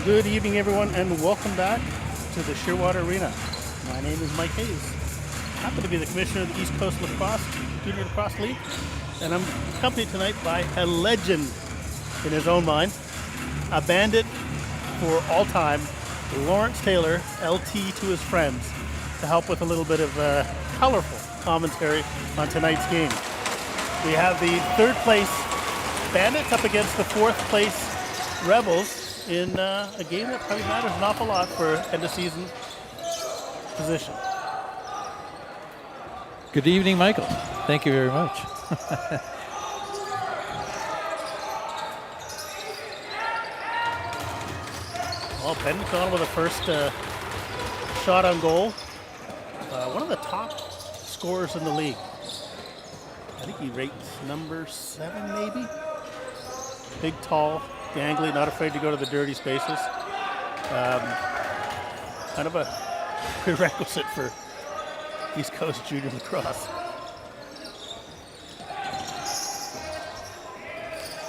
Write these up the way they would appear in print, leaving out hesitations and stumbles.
Good evening, everyone, and welcome back to the Shearwater Arena. My name is Mike Hayes. Happen to be the commissioner of the East Coast Lacrosse Junior Lacrosse League, and I'm accompanied tonight by a legend in his own mind, a bandit for all time, Lawrence Taylor, LT to his friends, to help with a little bit of colorful commentary on tonight's game. We have the third place Bandits up against the fourth place Rebels in a game that probably matters an awful lot for end of season position. Good evening, Michael. Thank you very much. Well, Benton's on with the first shot on goal. One of the top scorers in the league. I think he rates number 7, maybe. Big, tall, gangly, not afraid to go to the dirty spaces. Kind of a prerequisite for East Coast Junior Lacrosse.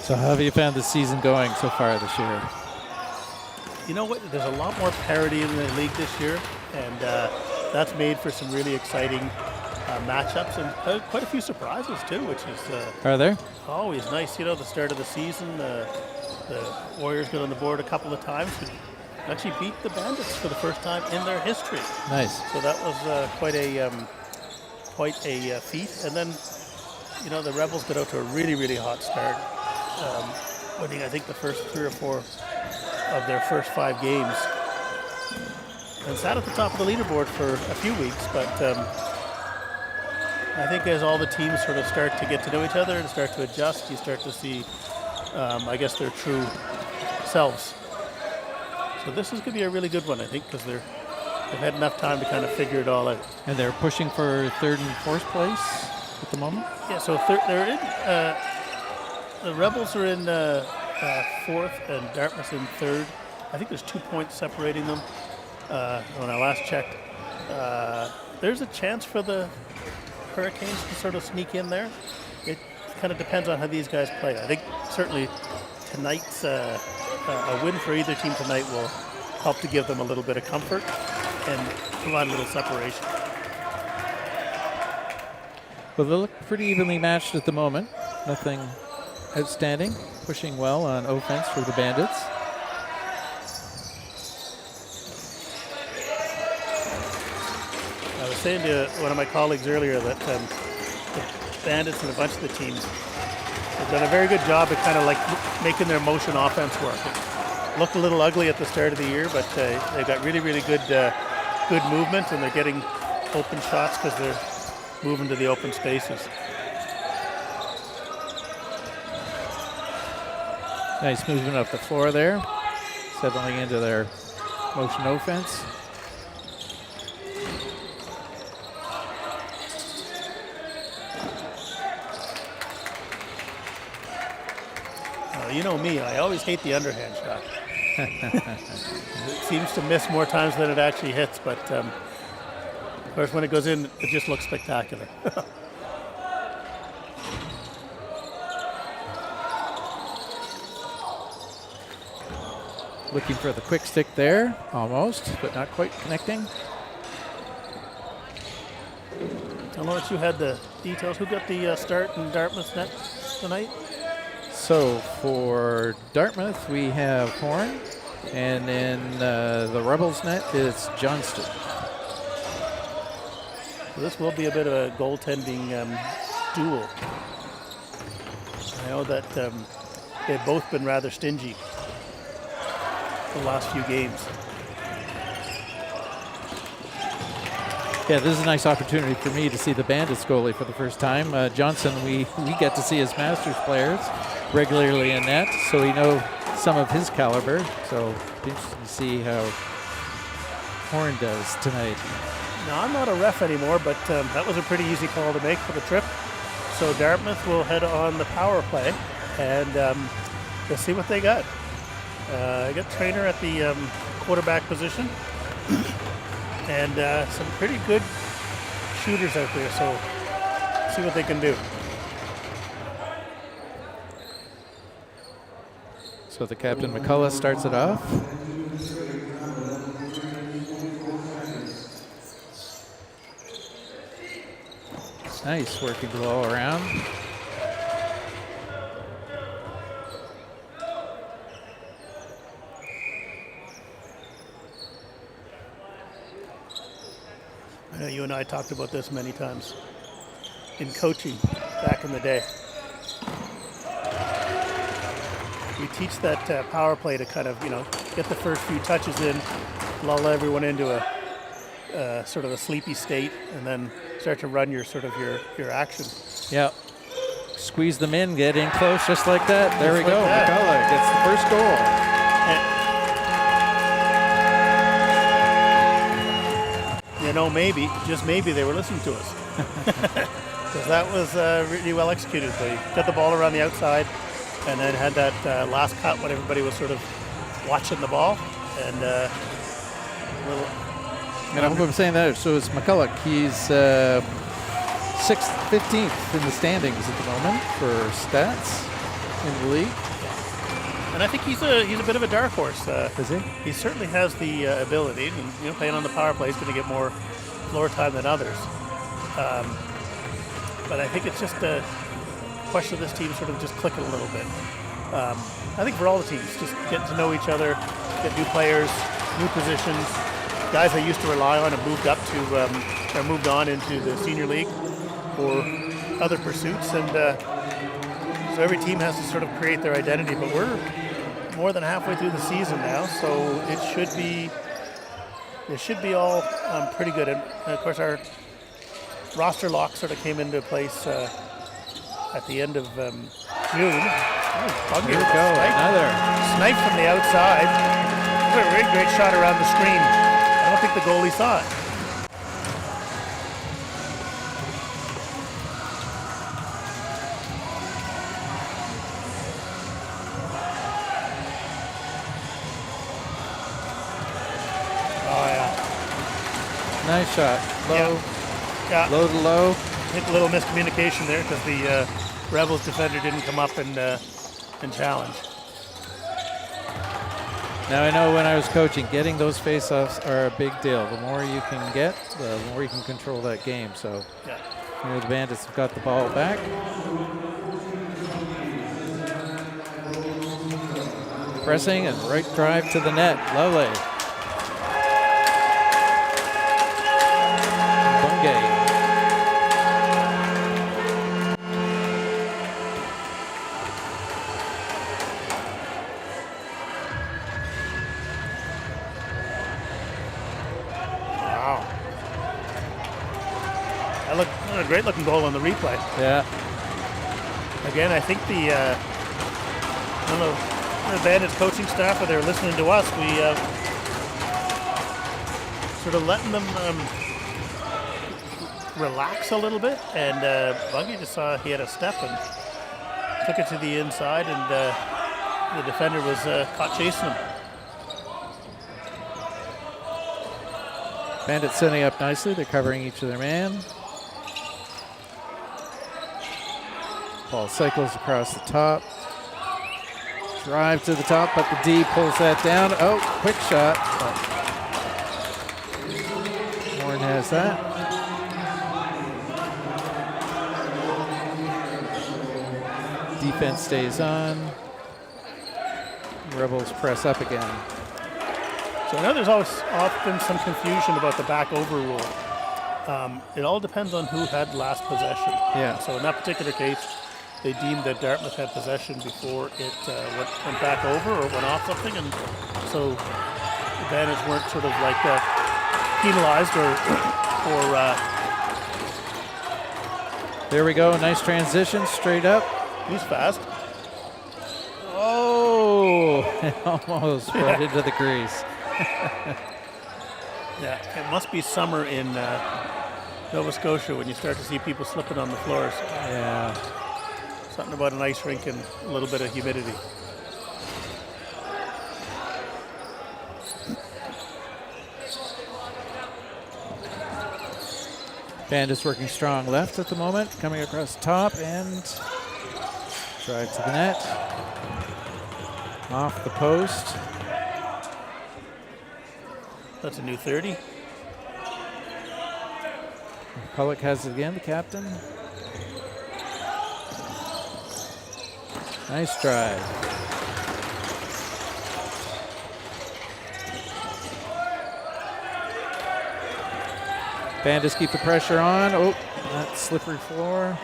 So how have you found the season going so far this year? You know what? There's a lot more parity in the league this year, and that's made for some really exciting matchups and quite a few surprises too, which is Are there? always nice. You know, the start of the season, the Warriors got on the board a couple of times, but actually beat the Bandits for the first time in their history. Nice. So that was quite a feat. And then, you know, the Rebels got out to a really, really hot start, winning I think the first 3 or 4 of their first 5 games, and sat at the top of the leaderboard for a few weeks. But I think as all the teams sort of start to get to know each other and start to adjust, you start to see, I guess, their true selves. So this is going to be a really good one, I think, because they've had enough time to kind of figure it all out. And they're pushing for 3rd and 4th place at the moment? Yeah, so they're in, the Rebels are in 4th and Dartmouth in 3rd. I think there's 2 points separating them when I last checked. There's a chance for the Hurricanes to sort of sneak in there. It kind of depends on how these guys play. I think certainly tonight's a win for either team tonight will help to give them a little bit of comfort and provide a little separation. Well, they look pretty evenly matched at the moment. Nothing outstanding. Pushing well on offense for the Bandits. I was saying to one of my colleagues earlier that the Bandits and a bunch of the teams have done a very good job at kind of like making their motion offense work. It looked a little ugly at the start of the year, but they've got really, really good movement, and they're getting open shots because they're moving to the open spaces. Nice movement up the floor there. Settling into their motion offense. You know me, I always hate the underhand shot. It seems to miss more times than it actually hits, but of course when it goes in, it just looks spectacular. Looking for the quick stick there, almost, but not quite connecting. Tell Lawrence you had the details. Who got the start in Dartmouth's net tonight? So for Dartmouth, we have Horn, and in the Rebels net, it's Johnston. So this will be a bit of a goaltending duel. I know that they've both been rather stingy the last few games. Yeah, this is a nice opportunity for me to see the Bandits goalie for the first time. Johnson, we get to see his Masters players regularly in net, so we know some of his caliber. So it's interesting to see how Horn does tonight. Now, I'm not a ref anymore, but that was a pretty easy call to make for the trip. So Dartmouth will head on the power play, and we'll see what they got. I got Trainer at the quarterback position, and some pretty good shooters out there, so see what they can do. So the captain McCullough starts it off. Nice working the ball around. I know you and I talked about this many times in coaching back in the day. We teach that power play to kind of, get the first few touches in, lull everyone into a sort of a sleepy state, and then start to run your action. Yeah. Squeeze them in, get in close just like that. There we go. That. McCullough gets the first goal. Maybe, just maybe they were listening to us. Because that was really well executed. They got the ball around the outside and then had that last cut when everybody was sort of watching the ball. And I hope I'm saying that. So it's McCullough. He's 15th in the standings at the moment for stats in the league. And I think he's a bit of a dark horse. Is he? He certainly has the ability, and playing on the power play, he's going to get more floor time than others. But I think it's just a question of this team sort of just clicking a little bit. I think for all the teams, just getting to know each other, get new players, new positions. Guys I used to rely on have moved up to, or moved on into the senior league for other pursuits, and so every team has to sort of create their identity. But we're more than halfway through the season now, so it should be all pretty good. And of course, our roster lock sort of came into place at the end of June. Here we go, another snipe from the outside. A really great shot around the screen. I don't think the goalie saw it. Nice shot. Low. Yeah. Low to low. I think a little miscommunication there because the Rebels defender didn't come up and challenge. Now I know when I was coaching, getting those face-offs are a big deal. The more you can get, the more you can control that game. So the Bandits have got the ball back. Pressing and right drive to the net. Lovely. A great looking goal on the replay. Yeah. Again, I think the Bandits coaching staff, or they're listening to us, we sort of letting them relax a little bit, and Bungie just saw he had a step and took it to the inside, and the defender was caught chasing him. Bandits setting up nicely. They're covering each of their man. Ball cycles across the top. Drive to the top, but the D pulls that down. Oh, quick shot. Warren has that. Defense stays on. Rebels press up again. So I know there's always often some confusion about the back over rule. It all depends on who had last possession. Yeah. So in that particular case, they deemed that Dartmouth had possession before it went back over or went off something, and so the Bandits weren't sort of like penalized or There we go. Nice transition, straight up. He's fast. Oh, almost right into the crease. Yeah, it must be summer in Nova Scotia when you start to see people slipping on the floors. Yeah. Something about an ice rink and a little bit of humidity. Bandits working strong left at the moment, coming across the top and drive to the net. Off the post. That's a new 30. Pollock has it again, the captain. Nice drive. Bandits keep the pressure on. Oh, that slippery floor.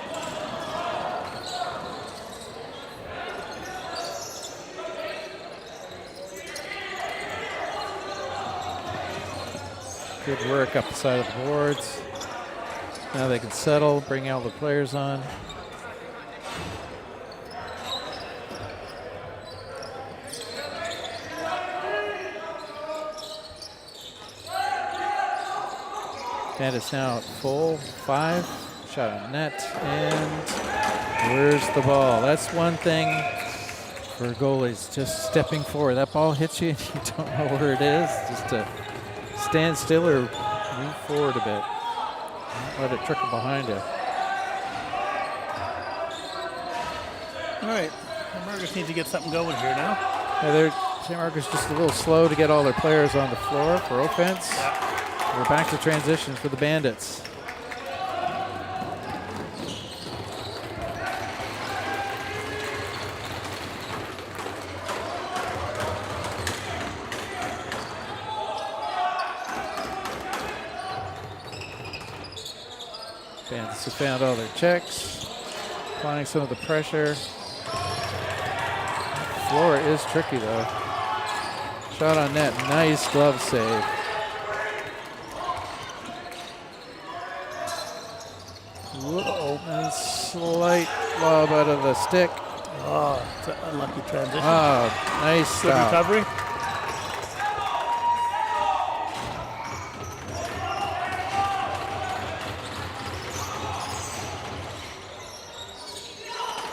Good work up the side of the boards. Now they can settle, bring all the players on. Bandits now at full 5. Shot on net, and where's the ball? That's one thing for goalies, just stepping forward. That ball hits you and you don't know where it is. Just to stand still or move forward a bit. Don't let it trickle behind you. All right, the Margaret needs to get something going here now. Yeah, St. Margaret's just a little slow to get all their players on the floor for offense. Yeah. We're back to transition for the Bandits. Bandits have found all their checks, applying some of the pressure. Floor is tricky though. Shot on net, nice glove save. Whoa. And slight lob out of the stick. Oh, it's an unlucky transition. Oh, nice Good stop. recovery.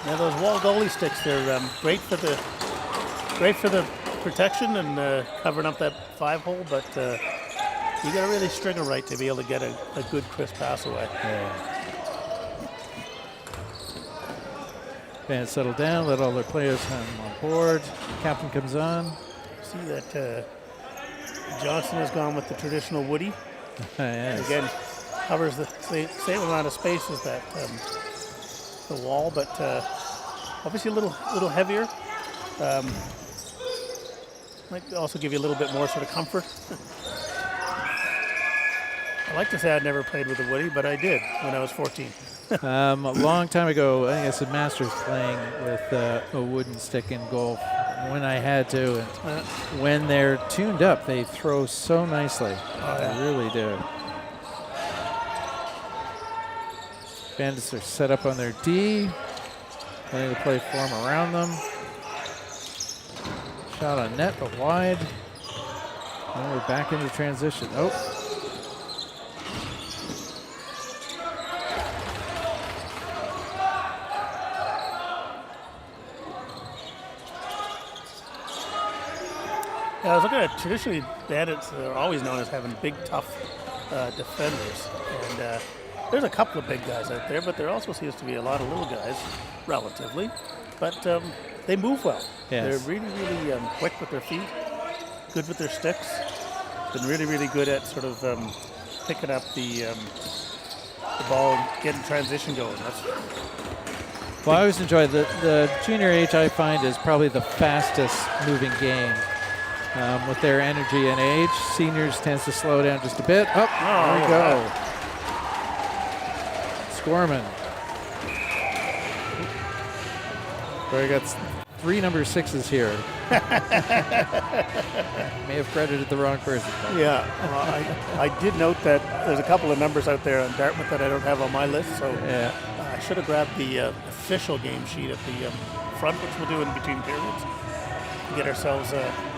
Yeah, those wall goalie sticks, they're great for the protection and covering up that 5-hole, but you got to really string it right to be able to get a good crisp pass away. Yeah. Bandits settle down, let all their players come on board. Captain comes on. See that Johnson has gone with the traditional woody. Yes. Again, covers the same amount of space as that the wall, but obviously a little heavier. Might also give you a little bit more sort of comfort. I like to say I'd never played with a woody, but I did when I was 14. A long time ago, I think I said Masters playing with a wooden stick in golf when I had to. And when they're tuned up, they throw so nicely. Oh, yeah. They really do. Bandits are set up on their D, letting the play form around them. Shot on net, but wide. And we're back into transition. Oh. Yeah, I was looking at traditionally Bandits are always known as having big, tough defenders, and there's a couple of big guys out there, but there also seems to be a lot of little guys, relatively, but they move well. Yes. They're really, really quick with their feet, good with their sticks, been really, really good at sort of picking up the ball and getting transition going. Well, I always enjoy the junior age. I find is probably the fastest moving game. With their energy and age, seniors tends to slow down just a bit. Oh, there we go. Squirmin. We got 3 number 6s here. May have credited the wrong person. Yeah, well, I did note that there's a couple of numbers out there on Dartmouth that I don't have on my list, so yeah. I should have grabbed the official game sheet at the front, which we'll do in between periods, and get ourselves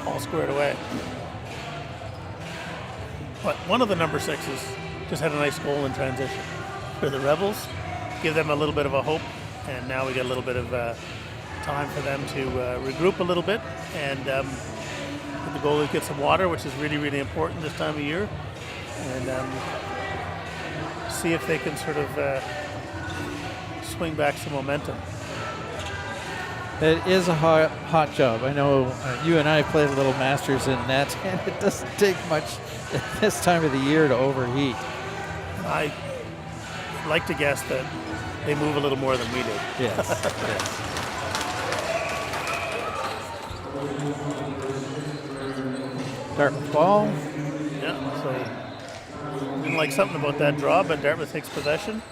all squared away. But one of the number 6s just had a nice goal in transition. For the Rebels, give them a little bit of a hope, and now we get a little bit of time for them to regroup a little bit, and the goalies get some water, which is really, really important this time of year, and see if they can sort of swing back some momentum. It is a hot job. I know you and I played a little Masters in net, and it doesn't take much at this time of the year to overheat. I like to guess that they move a little more than we do. Yes. Yes. Dartmouth ball. Yeah, so didn't like something about that draw, but Dartmouth takes possession.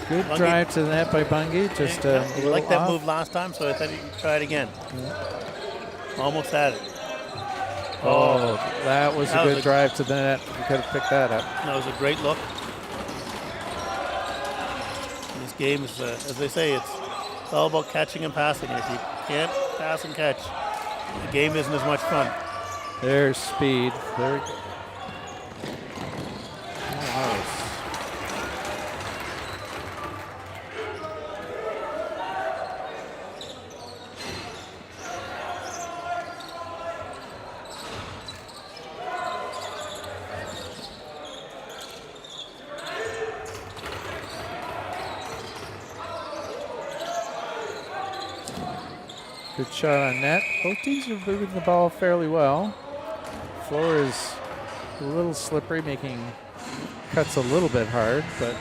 Good Bungie. drive to the net by Bungie. Just Yeah, a he little liked that off. move last time, so I thought he'd try it again. Almost had it. Oh, that was a That was good a- drive to the net. We could have picked that up. That was a great look. This game is, as they say, it's all about catching and passing. And if you can't pass and catch, the game isn't as much fun. There's speed. There we go. Nice. Good shot on net. Both teams are moving the ball fairly well. Floor is a little slippery, making cuts a little bit hard, but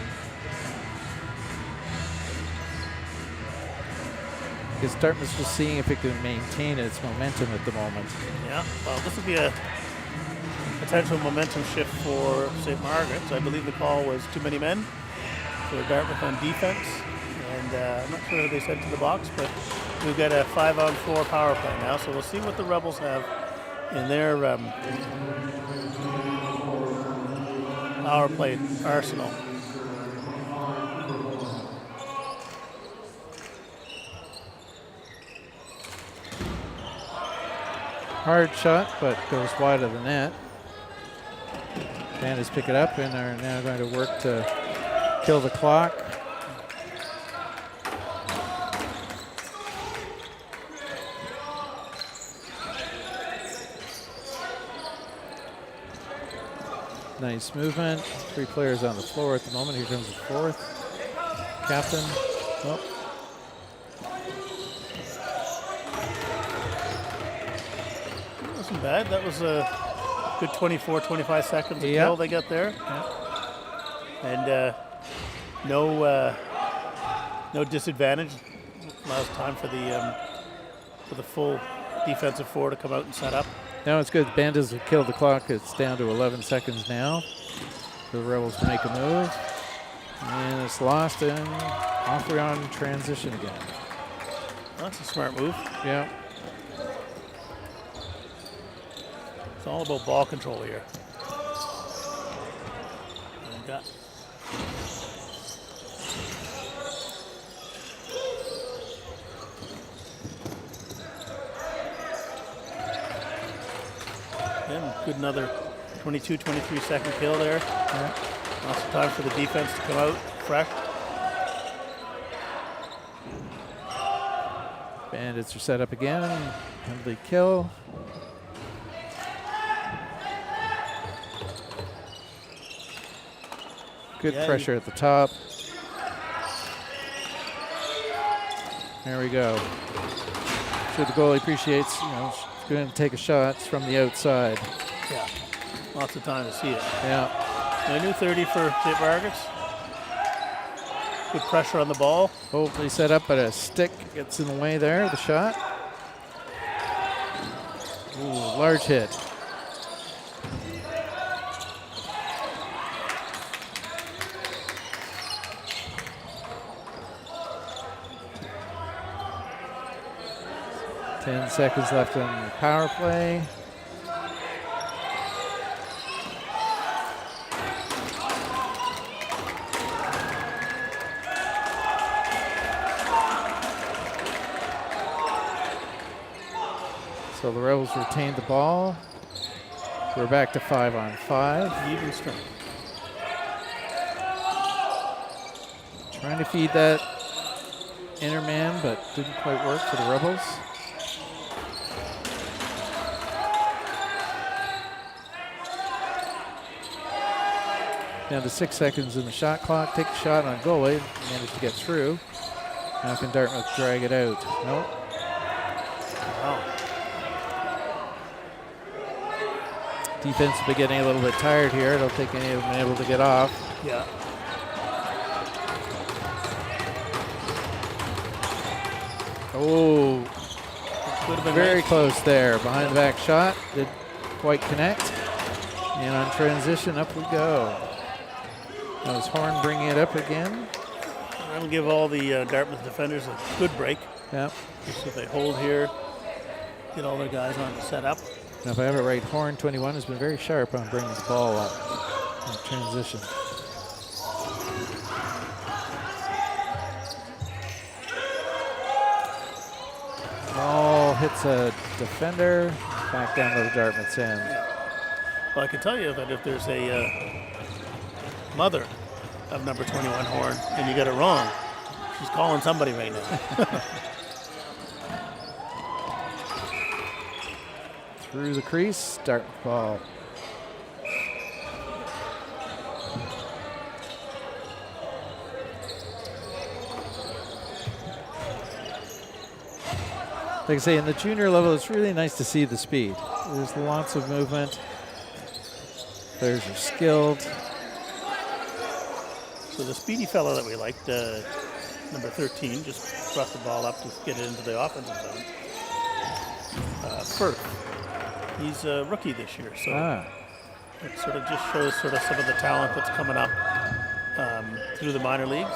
I guess Dartmouth's just seeing if it can maintain its momentum at the moment. Yeah, well, this would be a potential momentum shift for St. Margaret's. I believe the call was too many men for Dartmouth on defense. And I'm not sure who they sent to the box, but we've got a 5-on-4 power play now, so we'll see what the Rebels have in their power play arsenal. Hard shot, but goes wide of the net. Bandits pick it up and are now going to work to kill the clock. Nice movement. 3 players on the floor at the moment. Here comes the 4th. Captain. Oh. That wasn't bad. That was a good 24, 25 seconds of kill they got there. And no disadvantage. Allows time for the full defensive 4 to come out and set up. Now it's good. Bandits have killed the clock. It's down to 11 seconds now for the Rebels to make a move. And it's lost, and off we are on transition again. That's a smart move. Yeah. It's all about ball control here. And got good another 22, 23 second kill there. Yeah. Lots of time for the defense to come out fresh. Bandits are set up again. Penalty kill. Good pressure at the top. There we go. Sure the goalie appreciates, going to take a shot from the outside. Yeah, lots of time to see it. Yeah. A new 30 for St. Margaret's. Good pressure on the ball. Hopefully set up, but a stick gets in the way there, the shot. Ooh, large hit. Ten seconds left on the power play. So the Rebels retained the ball. We're back to 5-on-5. Even strength. Trying to feed that inner man, but didn't quite work for the Rebels. Down to 6 seconds in the shot clock. Take a shot on goalie. Managed to get through. Now can Dartmouth drag it out? Nope. Wow. Defense has been getting a little bit tired here. I don't think any of them been able to get off. Yeah. Oh, Would have been very nice. close there. Behind the back shot. Didn't quite connect. And on transition, up we go. That was Horn bringing it up again. That'll give all the Dartmouth defenders a good break. Yep. So if they hold here, get all their guys on set up. Now, if I have it right, Horn 21 has been very sharp on bringing the ball up in transition. Ball hits a defender, back down to the Dartmouth's end. Well, I can tell you that if there's a mother of number 21 Horn and you get it wrong, she's calling somebody right now. Through the crease, start ball. Like I say, in the junior level, it's really nice to see the speed. There's lots of movement. Players are skilled. So the speedy fellow that we liked, number 13, just brought the ball up to get it into the offensive zone. Firth, he's a rookie this year, so it sort of just shows sort of some of the talent that's coming up through the minor leagues.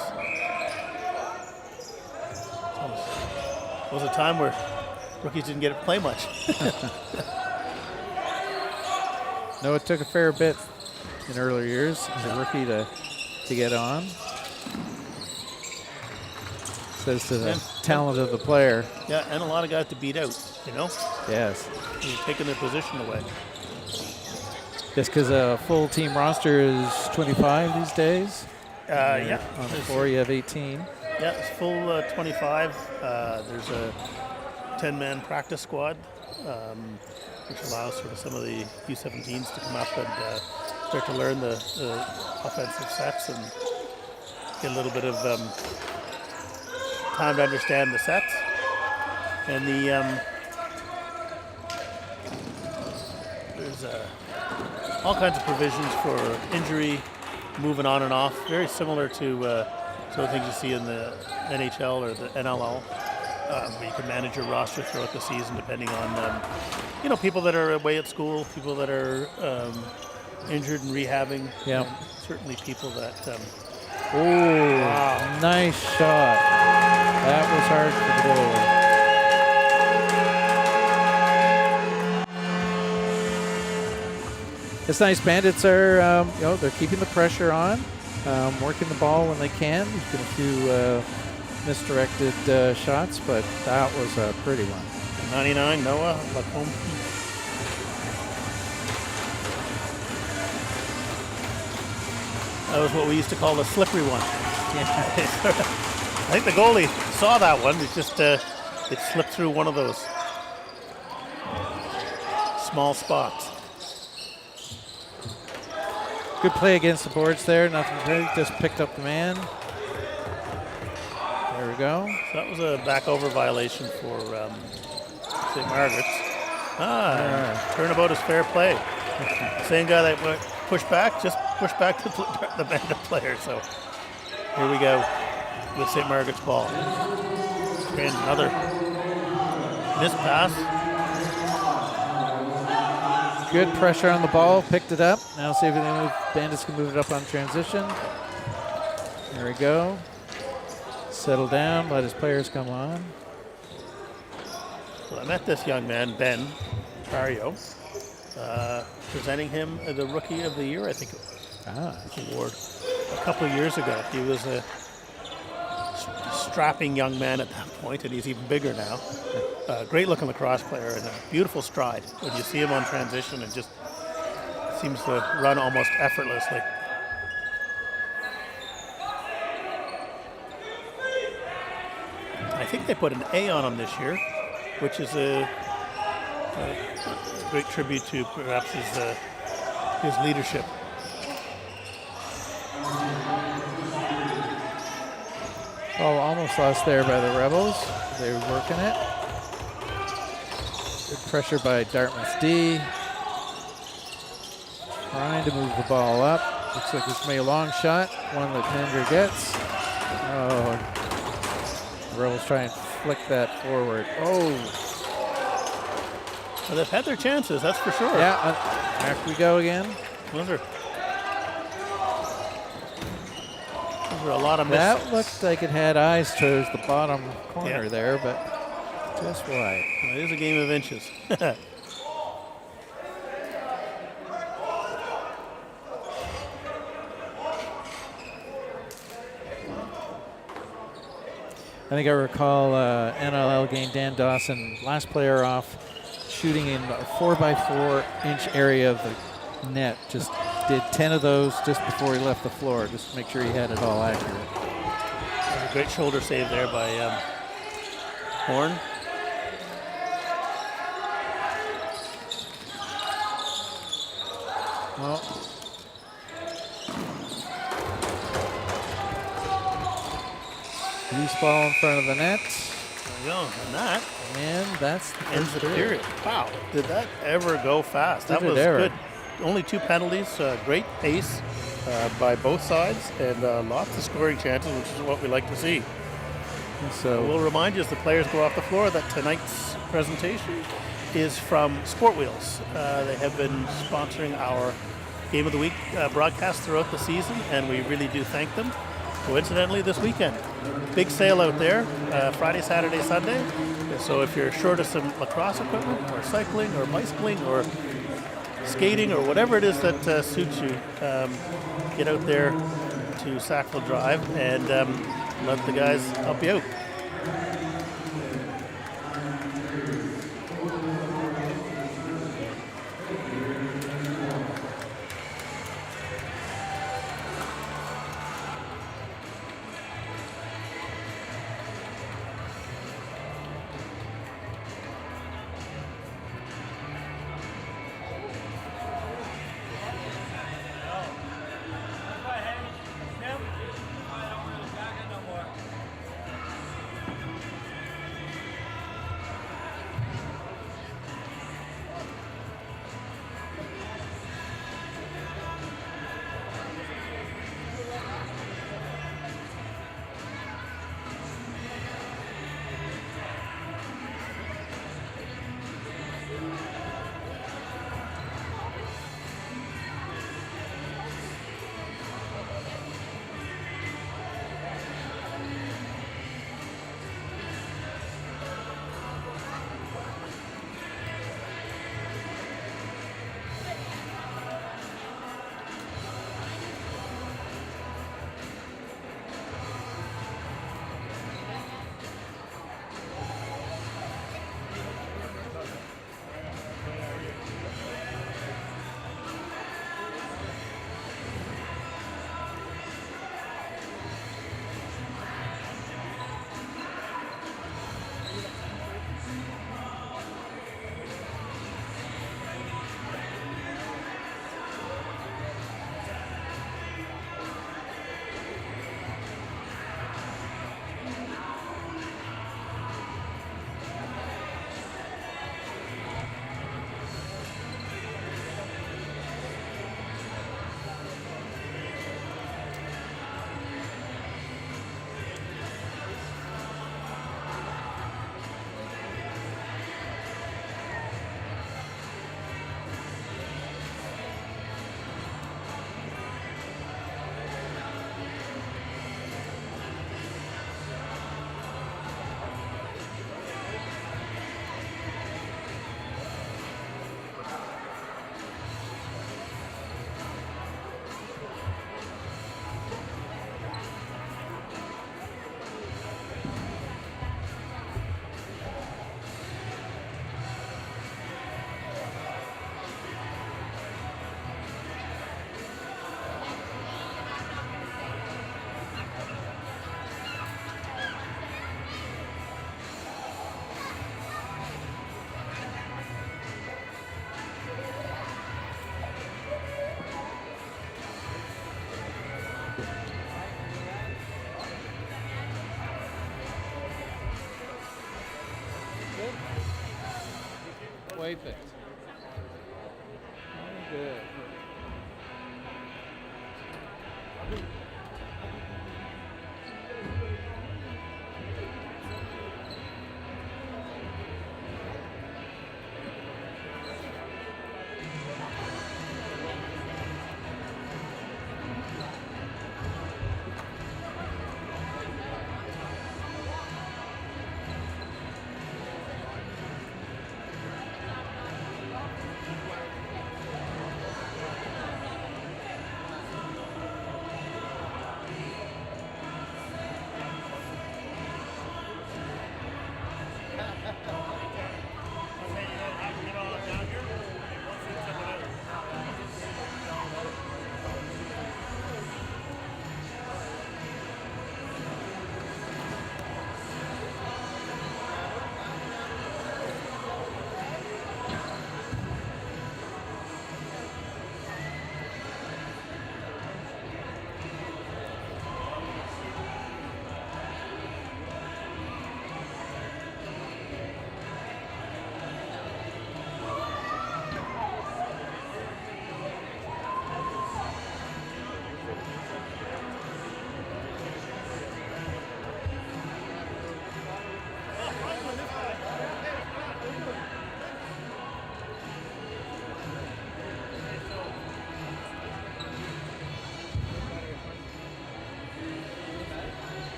It was a time where rookies didn't get to play much. No, it took a fair bit in earlier years as a rookie to get on. Says to the talent of the player. Yeah, and a lot of guys to beat out, you know? Yes. You're taking their position away. Just because a full team roster is 25 these days. Yeah. On the floor, you have 18. Yeah, it's full 25. There's a 10-man practice squad, which allows sort of some of the U17s to come up and start to learn the offensive sets and get a little bit of time to understand the sets. And there's all kinds of provisions for injury, moving on and off, very similar to sort of things you see in the NHL or the NLL. Where you can manage your roster throughout the season depending on, people that are away at school, people that are injured and rehabbing. Yeah. And certainly people that. Wow. Nice shot. That was hard for the goal. It's nice. Bandits are, they're keeping the pressure on, working the ball when they can. There's been a few misdirected shots, but that was a pretty one. 99, Noah Lacombe. That was what we used to call the slippery one. I think the goalie saw that one. It just it slipped through one of those small spots. Good play against the boards there. Nothing big, just picked up the man. There we go. So that was a back over violation for St. Margaret's. Turnabout is fair play. Same guy that went push back, just push back the Bandit player. So here we go with St. Margaret's ball. And another missed pass. Good pressure on the ball, picked it up. Now see if Bandits can move it up on transition. There we go. Settle down, let his players come on. So I met this young man, Ben Cario, presenting him the Rookie of the Year, I think it was, award a couple of years ago. He was a strapping young man at that point, and he's even bigger now. Great looking lacrosse player and a beautiful stride. When you see him on transition, it just seems to run almost effortlessly. I think they put an A on him this year, which is a great tribute to perhaps his leadership. Oh, almost lost there by the Rebels. They were working it. Good pressure by Dartmouth D. trying to move the ball up. Looks like it's made a long shot, one that Mender gets. Oh, the Rebels try and flick that forward. Oh. Well, they've had their chances, that's for sure. Yeah, back we go again. Those are a lot of misses. That looked like it had eyes towards the bottom corner there, but just wide. Well, it is a game of inches. I think I recall NLL game, Dan Dawson, last player off, shooting in a 4x4 inch area of the net. Just did 10 of those just before he left the floor, just to make sure he had it all accurate. A great shoulder save there by Horn. Well, loose ball in front of the net. There we go. And that's the ends the period. Wow, did that ever go fast? That was ever. Good. Only 2 penalties, great pace by both sides, and lots of scoring chances, which is what we like to see. So we'll remind you as the players go off the floor that tonight's presentation is from Sportwheels. They have been sponsoring our Game of the Week broadcast throughout the season, and we really do thank them. Coincidentally, this weekend, big sale out there, Friday, Saturday, Sunday. So if you're short of some lacrosse equipment, or cycling, or bicycling, or skating, or whatever it is that suits you, get out there to Sackville Drive and let the guys help you out. Way fixed. Very good.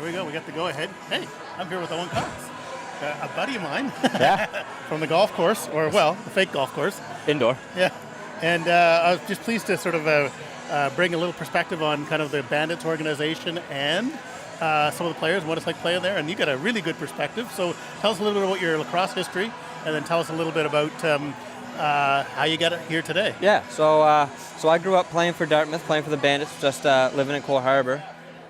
we go. We got the go-ahead. Hey, I'm here with Owen Cox, a buddy of mine from the golf course, or, well, the fake golf course. Indoor. Yeah. And I was just pleased to sort of bring a little perspective on kind of the Bandits organization and some of the players, what it's like playing there. And you got a really good perspective. So tell us a little bit about your lacrosse history, and then tell us a little bit about how you got it here today. Yeah, so I grew up playing for Dartmouth, playing for the Bandits, just living in Cole Harbour.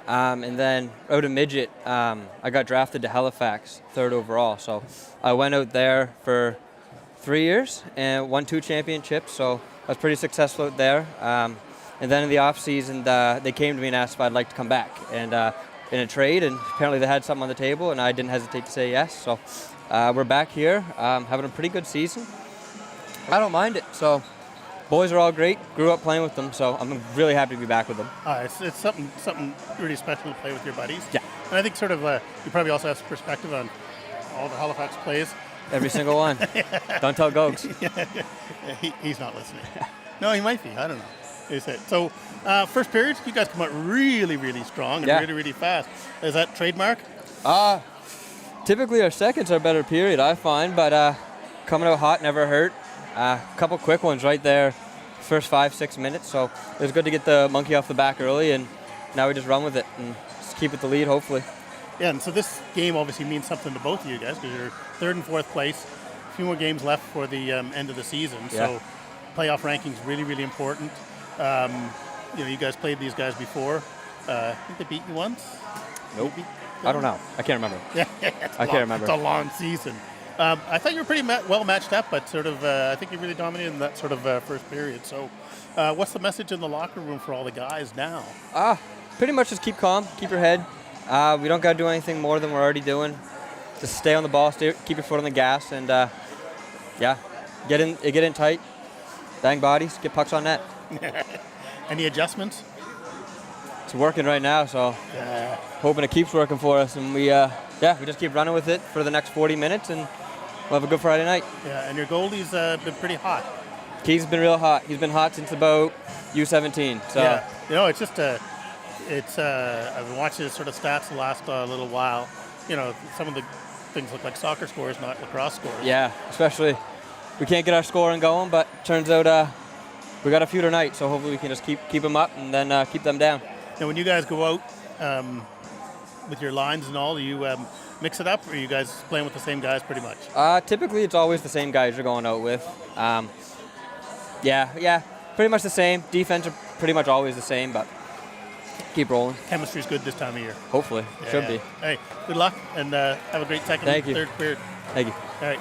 And then out of midget, I got drafted to Halifax, 3rd overall. So I went out there for 3 years and won 2 championships. So I was pretty successful out there. And then in the off season, they came to me and asked if I'd like to come back and in a trade. And apparently they had something on the table, and I didn't hesitate to say yes. So we're back here, having a pretty good season. I don't mind it. So boys are all great. Grew up playing with them, so I'm really happy to be back with them. It's something really special to play with your buddies. Yeah. And I think sort of you probably also have some perspective on all the Halifax plays. Every single one. Don't tell Gogs. He's not listening. No, he might be. I don't know. Is it? So first period, you guys come out really, really strong and really, really fast. Is that trademark? Typically our seconds are better period, I find, but coming out hot never hurt. A couple quick ones right there, first 5-6 minutes. So it was good to get the monkey off the back early, and now we just run with it and just keep it the lead, hopefully. Yeah, and so this game obviously means something to both of you guys because you're 3rd and 4th place. A few more games left for the end of the season. Yeah. So playoff ranking's really, really important. You guys played these guys before. I think they beat you once? Nope. I don't know. I can't remember. I can't remember. It's a long season. I thought you were pretty well matched up, but sort of I think you really dominated in that sort of first period. So what's the message in the locker room for all the guys now? Pretty much just keep calm, keep your head. We don't got to do anything more than we're already doing. Just stay on the ball, keep your foot on the gas, and get in tight, bang bodies, get pucks on net. Any adjustments? It's working right now, so hoping it keeps working for us, and we just keep running with it for the next 40 minutes, and we'll have a good Friday night. Yeah, and your goalie's been pretty hot. He's been real hot. He's been hot since about U17. So yeah, it's just I've been watching his sort of stats the last little while. Some of the things look like soccer scores, not lacrosse scores. Yeah, especially we can't get our scoring going, but turns out we got a few tonight, so hopefully we can just keep them up and then keep them down. Now, when you guys go out with your lines and all, do you mix it up, or are you guys playing with the same guys pretty much? Typically, it's always the same guys you're going out with. Pretty much the same. Defense are pretty much always the same, but keep rolling. Chemistry's good this time of year. Hopefully. Should be. Hey, good luck, and have a great second and third period. Thank you. All right.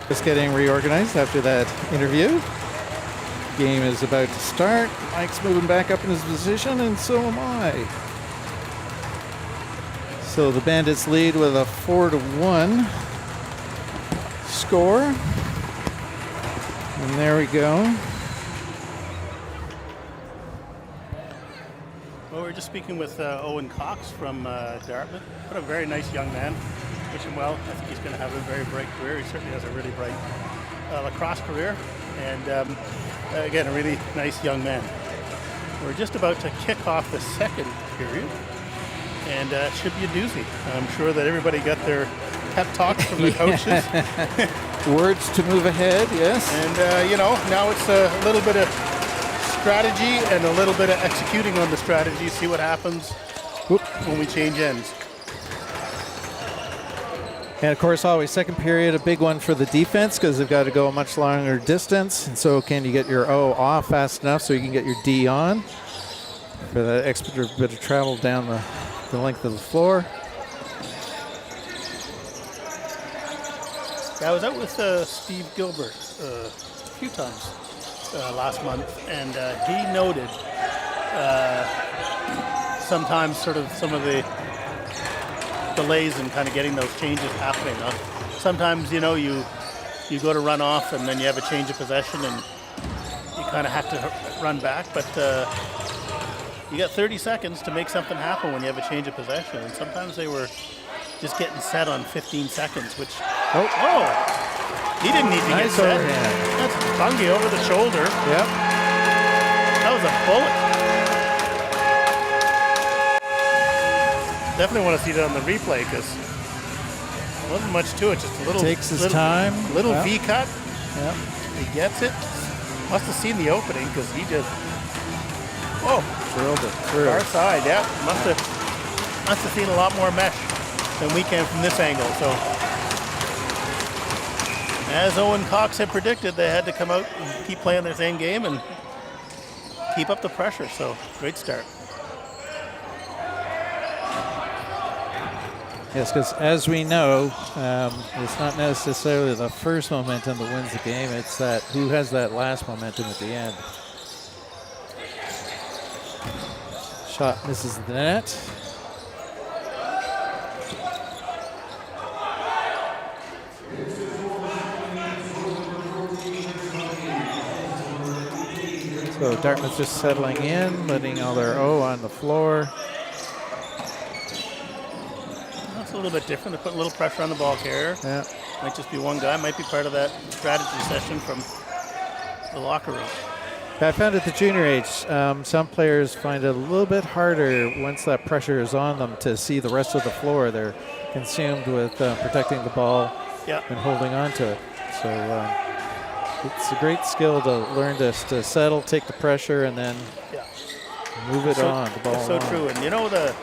Just getting reorganized after that interview. Game is about to start. Mike's moving back up in his position, and so am I. So the Bandits lead with a 4-1 score. And there we go. Well, we're just speaking with Owen Cox from Dartmouth. What a very nice young man. Wish him well. I think he's going to have a very bright career. He certainly has a really bright lacrosse career. And again, a really nice young man. We're just about to kick off the second period. And it should be a doozy. I'm sure that everybody got their pep talks from the coaches. Words to move ahead, yes. And, now it's a little bit of strategy and a little bit of executing on the strategy. See what happens when we change ends. And of course, always second period, a big one for the defense because they've got to go a much longer distance. And so can you get your O off fast enough so you can get your D on for that extra bit of travel down the length of the floor. Yeah, I was out with Steve Gilbert a few times last month, and he noted sometimes sort of some of the delays in kind of getting those changes happening. Sometimes, you know, you go to run off and then you have a change of possession and you kind of have to run back, but you got 30 seconds to make something happen when you have a change of possession, and sometimes they were just getting set on 15 seconds, which, he didn't need to get set. Overhand. That's Bungie over the shoulder. Yep. That was a bullet. Definitely want to see that on the replay because there wasn't much to it. Just a little. Takes his time. Little V cut. Yep. He gets it. Must have seen the opening because he just. Drilled it through. Far side, yeah. Must have seen a lot more mesh than we can from this angle. So, as Owen Cox had predicted, they had to come out and keep playing their same game and keep up the pressure. So, great start. Yes, because as we know, it's not necessarily the first momentum that wins the game. It's that who has that last momentum at the end. Shot misses the net. So Dartmouth just settling in, letting all their O on the floor. That's a little bit different. They're putting a little pressure on the ball carrier. Yeah. Might just be one guy. Might be part of that strategy session from the locker room. I found at the junior age, some players find it a little bit harder once that pressure is on them to see the rest of the floor. They're consumed with protecting the ball and holding on to it. So it's a great skill to learn to settle, take the pressure, and then move it on. The ball That's so on. true. And you know the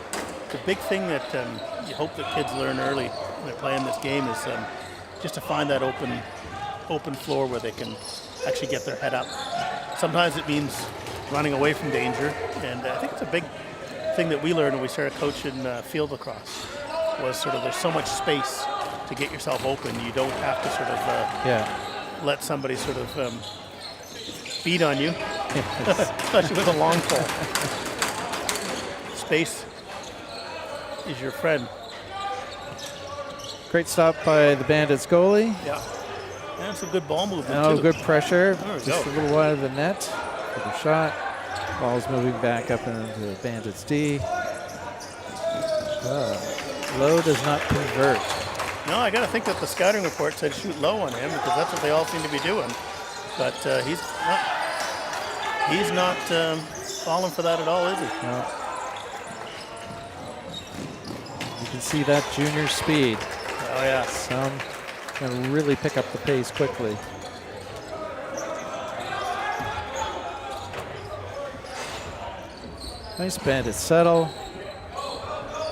big thing that you hope that kids learn early when they're playing this game is just to find that open floor where they can actually get their head up. Sometimes it means running away from danger, and I think it's a big thing that we learned when we started coaching field lacrosse was sort of there's so much space to get yourself open. You don't have to sort of let somebody sort of beat on you, especially with a long pole. Space is your friend. Great stop by the Bandits goalie. Yeah. And some good ball movement, Oh, too. good pressure. There we Just go. a little wide of the net for the shot. Ball's moving back up into the Bandits D. Low does not convert. No, I got to think that the scouting report said shoot low on him because that's what they all seem to be doing. But he's not falling for that at all, is he? No. You can see that junior speed. Oh, yeah. Some can really pick up the pace quickly. Nice Bandit settle.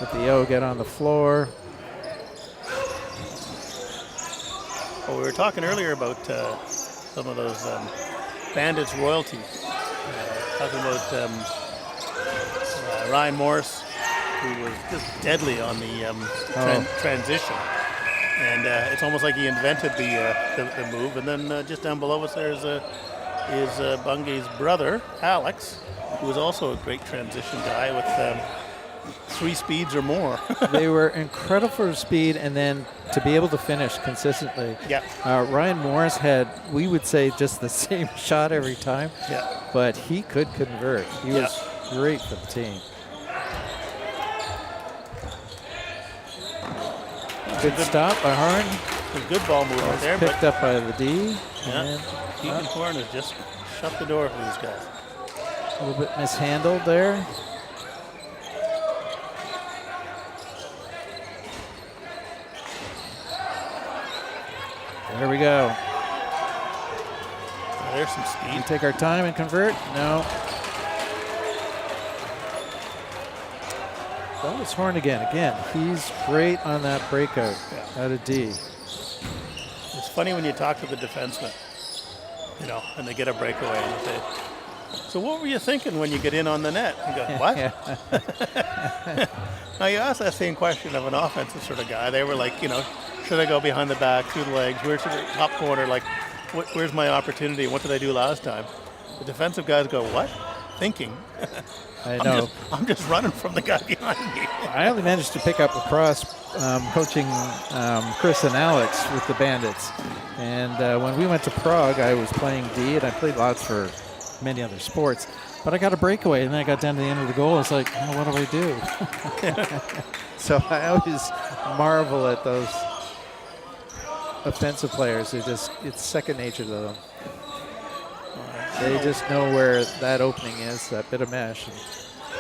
Let the O get on the floor. Well, we were talking earlier about some of those Bandits royalties. Talking about Ryan Morris, who was just deadly on the transition. And it's almost like he invented the move. And then just down below us there is Bungie's brother, Alex, who was also a great transition guy with 3 speeds or more. They were incredible for speed and then to be able to finish consistently. Yeah. Ryan Morris had, we would say, just the same shot every time. Yeah. But he could convert. He was great for the team. Good stop by Horn. Some good ball movement there. Picked up by the D. Yeah. Keegan Horn has just shut the door for these guys. A little bit mishandled there. There we go. there's some We speed. take our time and convert. No. That was Horn again. Again, he's great on that breakout out of D. It's funny when you talk to the defensemen, you know, and they get a breakaway and they say, so what were you thinking when you get in on the net? You go, what? Now you ask that same question of an offensive sort of guy. They were like, you know, should I go behind the back, through the legs, where's the top corner, like, where's my opportunity, what did I do last time? The defensive guys go, what? Thinking. I know. I'm just running from the guy behind me. I only managed to pick up lacrosse coaching Chris and Alex with the Bandits. And when we went to Prague, I was playing D, and I played lots for many other sports. But I got a breakaway, and then I got down to the end of the goal. I was like, oh, what do I do? So I always marvel at those offensive players. It's second nature to them. They just know where that opening is, that bit of mesh, and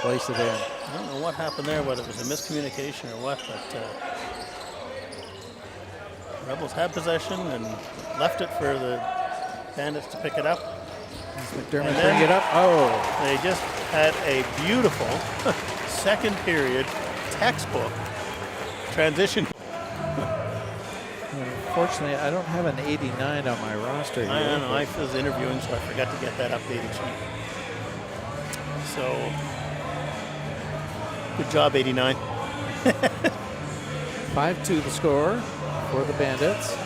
place it in. I don't know what happened there, whether it was a miscommunication or what, but Rebels had possession and left it for the Bandits to pick it up. McDermott bring it up. Oh, they just had a beautiful second period textbook transition. unfortunately, I don't have an 89 on my roster here. I don't know. I was interviewing, so I forgot to get that updated sheet. So, good job, 89. 5-2 the score for the Bandits.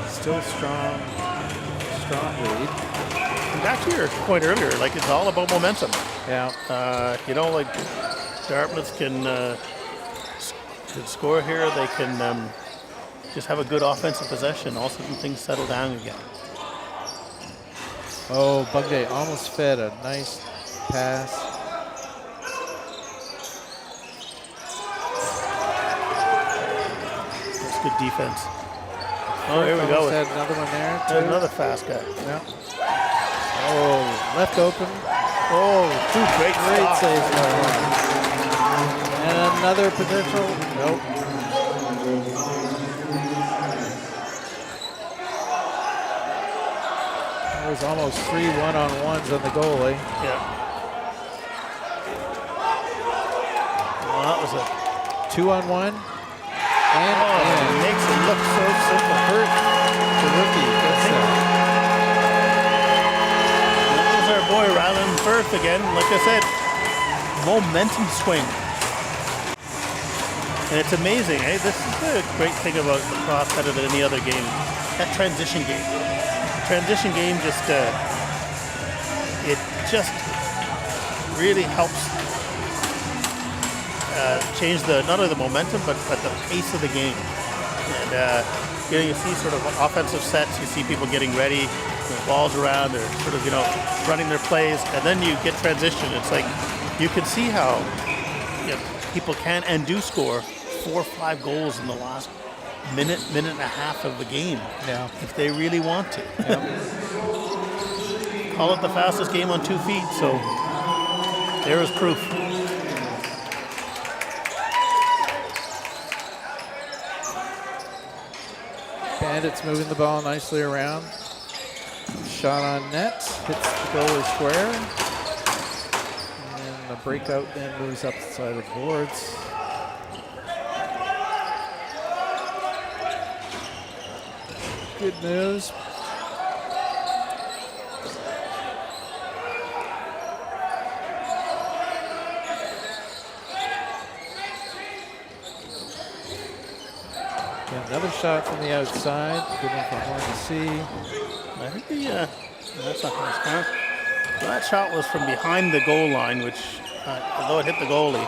Still strong lead. And back to your point earlier, like it's all about momentum. Yeah. You know, like Dartmouth can score here. They can just have a good offensive possession. All of a sudden, things settle down again. Oh, Bugday almost fed a nice pass. That's good defense. Oh, here we go. Had another one there. There's another fast guy. Yeah. Oh, left open. Oh, two great saves by one. And another potential. Nope. There was almost 3 one-on-ones on the goalie. Yeah. Well, that was a 2-on-1. And it makes it look so simple. Hurt the rookie gets that. There's our boy Rylan Firth again. Like I said, momentum swing. And it's amazing, eh? This is the great thing about lacrosse better than any other game. That transition game. The transition game just, it just really helps change not only the momentum, but the pace of the game. And you see sort of offensive sets, you see people getting ready, the balls around, they're sort of, running their plays, and then you get transition. It's like you can see how people can and do score 4 or 5 goals in the last minute and a half of the game, if they really want to. Call it the fastest game on 2 feet, so there is proof. Bandits moving the ball nicely around. Shot on net, hits the goalie square. And the breakout then moves up the side of the boards. Good news. Another shot from the outside. Good one for Horn to see. I think that's not going to count. Well, that shot was from behind the goal line, which, although it hit the goalie,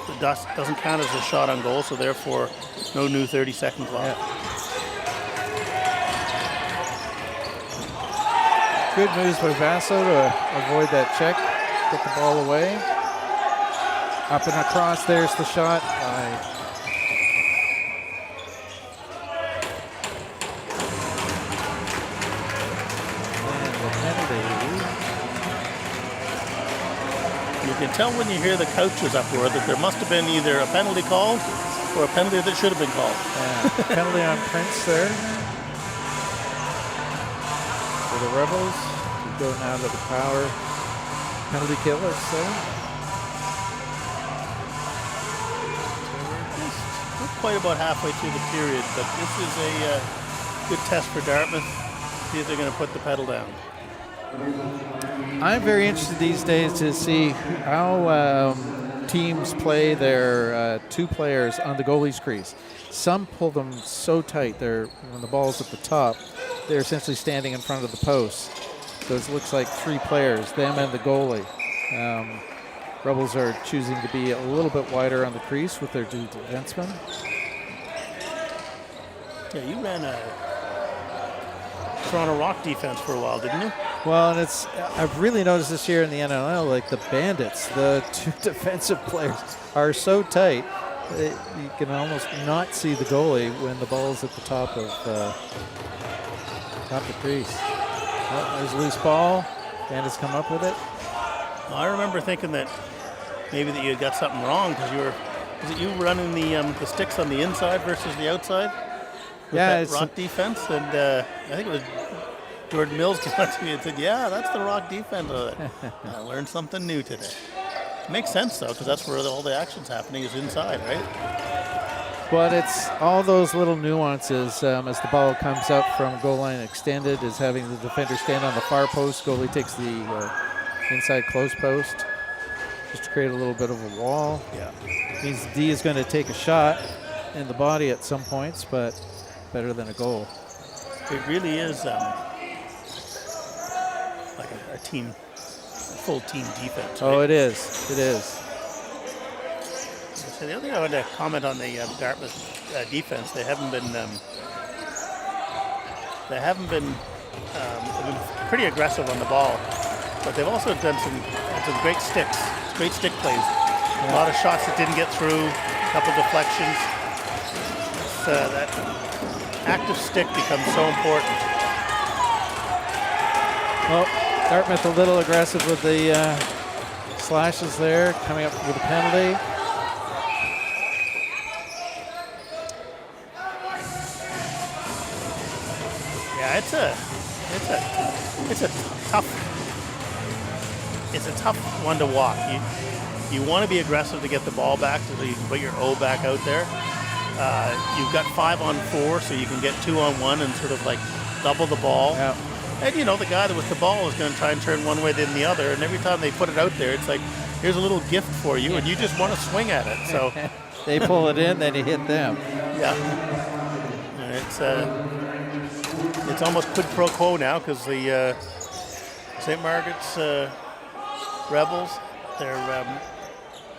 it doesn't count as a shot on goal, so therefore no new 30-second clock. Yeah. Good moves by Vasso to avoid that check, get the ball away. Up and across, there's the shot. You can tell when you hear the coaches uproar that there must have been either a penalty called or a penalty that should have been called. Yeah, penalty on Prince there. for the Rebels. We go now to the power penalty kill, let's say. Not quite about halfway through the period, but this is a good test for Dartmouth. See if they're going to put the pedal down. I'm very interested these days to see how teams play their two players on the goalie's crease. Some pull them so tight, when the ball's at the top, they're essentially standing in front of the post. So it looks like three players, them and the goalie. Rebels are choosing to be a little bit wider on the crease with their two defensemen. Yeah, you ran a Toronto Rock defense for a while, didn't you? Well, and I've really noticed this year in the NLL, like the Bandits, the two defensive players are so tight that you can almost not see the goalie when the ball's at the top of the crease. Oh, there's a loose ball. Bandits come up with it. Well, I remember thinking that maybe that you had got something wrong because was it you running the sticks on the inside versus the outside? Yeah, it's Rock defense, and I think it was Jordan Mills came up to me and said, "Yeah, that's the Rock defense." I learned something new today. It makes sense though, because that's where all the action's happening is inside, right? But it's all those little nuances as the ball comes up from goal line extended, is having the defender stand on the far post. Goalie takes the inside close post just to create a little bit of a wall. Yeah. Means D is going to take a shot in the body at some points, but better than a goal. It really is like a full team defense. Right? Oh, it is. It is. So the other thing I wanted to comment on the Dartmouth defense, they've been pretty aggressive on the ball, but they've also done some great sticks, great stick plays. Yeah. A lot of shots that didn't get through, a couple deflections. That active stick becomes so important. Well, Dartmouth a little aggressive with the slashes there, coming up with a penalty. Yeah, it's a tough one to walk. You want to be aggressive to get the ball back so you can put your O back out there. You've got 5-on-4, so you can get 2-on-1 and sort of like double the ball. Yeah. And the guy that with the ball is going to try and turn one way then the other. And every time they put it out there, it's like, here's a little gift for you, and you just want to swing at it. So they pull it in, then you hit them. Yeah. And it's almost quid pro quo now because the St. Margaret's Rebels, their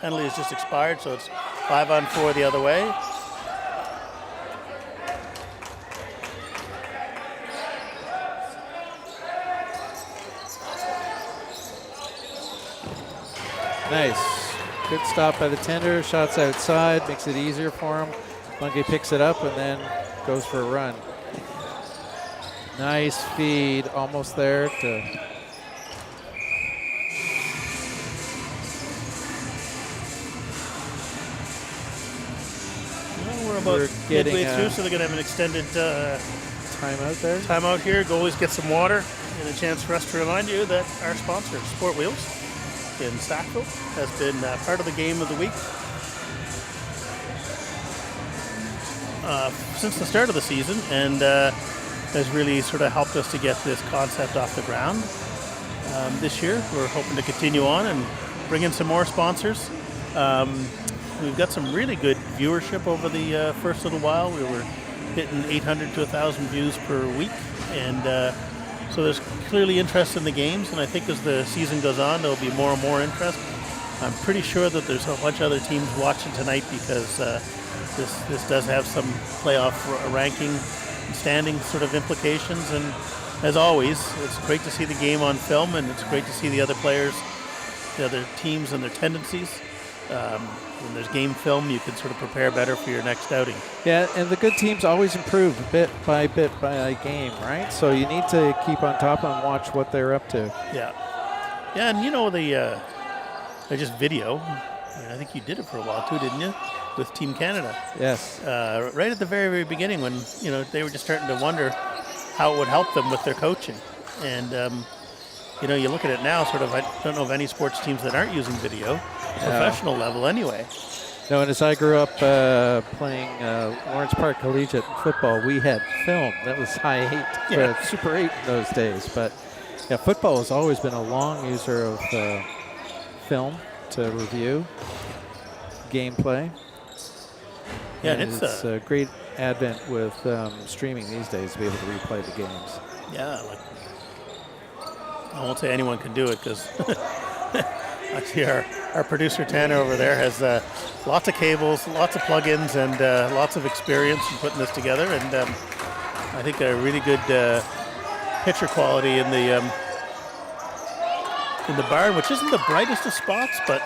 penalty has just expired, so it's 5-on-4 the other way. Nice. Good stop by the tender. Shots outside. Makes it easier for him. Bungay picks it up and then goes for a run. Nice feed. Almost there to... We're about midway through, so they're going to have an extended timeout there. Timeout here. Go always get some water and a chance for us to remind you that our sponsor, Sportwheels, in Sackville, has been part of the game of the week since the start of the season, and has really sort of helped us to get this concept off the ground. This year, we're hoping to continue on and bring in some more sponsors. We've got some really good viewership over the first little while. We were hitting 800 to 1,000 views per week, and so there's clearly interest in the games, and I think as the season goes on, there'll be more and more interest. I'm pretty sure that there's a bunch of other teams watching tonight because this does have some playoff ranking and standing sort of implications, and as always, it's great to see the game on film, and it's great to see the other players, the other teams and their tendencies. When there's game film, you can sort of prepare better for your next outing. Yeah, and the good teams always improve bit by game, right? So you need to keep on top and watch what they're up to. Yeah. Yeah, and they just video. I think you did it for a while too, didn't you? With Team Canada. Yes. Right at the very, very beginning when, they were just starting to wonder how it would help them with their coaching. And, you know, you look at it now, sort of, I don't know of any sports teams that aren't using video, professional level anyway. No, and as I grew up playing Lawrence Park Collegiate football, we had film. That was high 8, Super 8 in those days. But yeah, football has always been a long user of film to review gameplay. Yeah, and and it's a great advent with streaming these days to be able to replay the games. Yeah, like, I won't say anyone can do it because I see our producer Tanner over there has lots of cables, lots of plugins, and lots of experience in putting this together. And I think a really good picture quality in the barn, which isn't the brightest of spots, but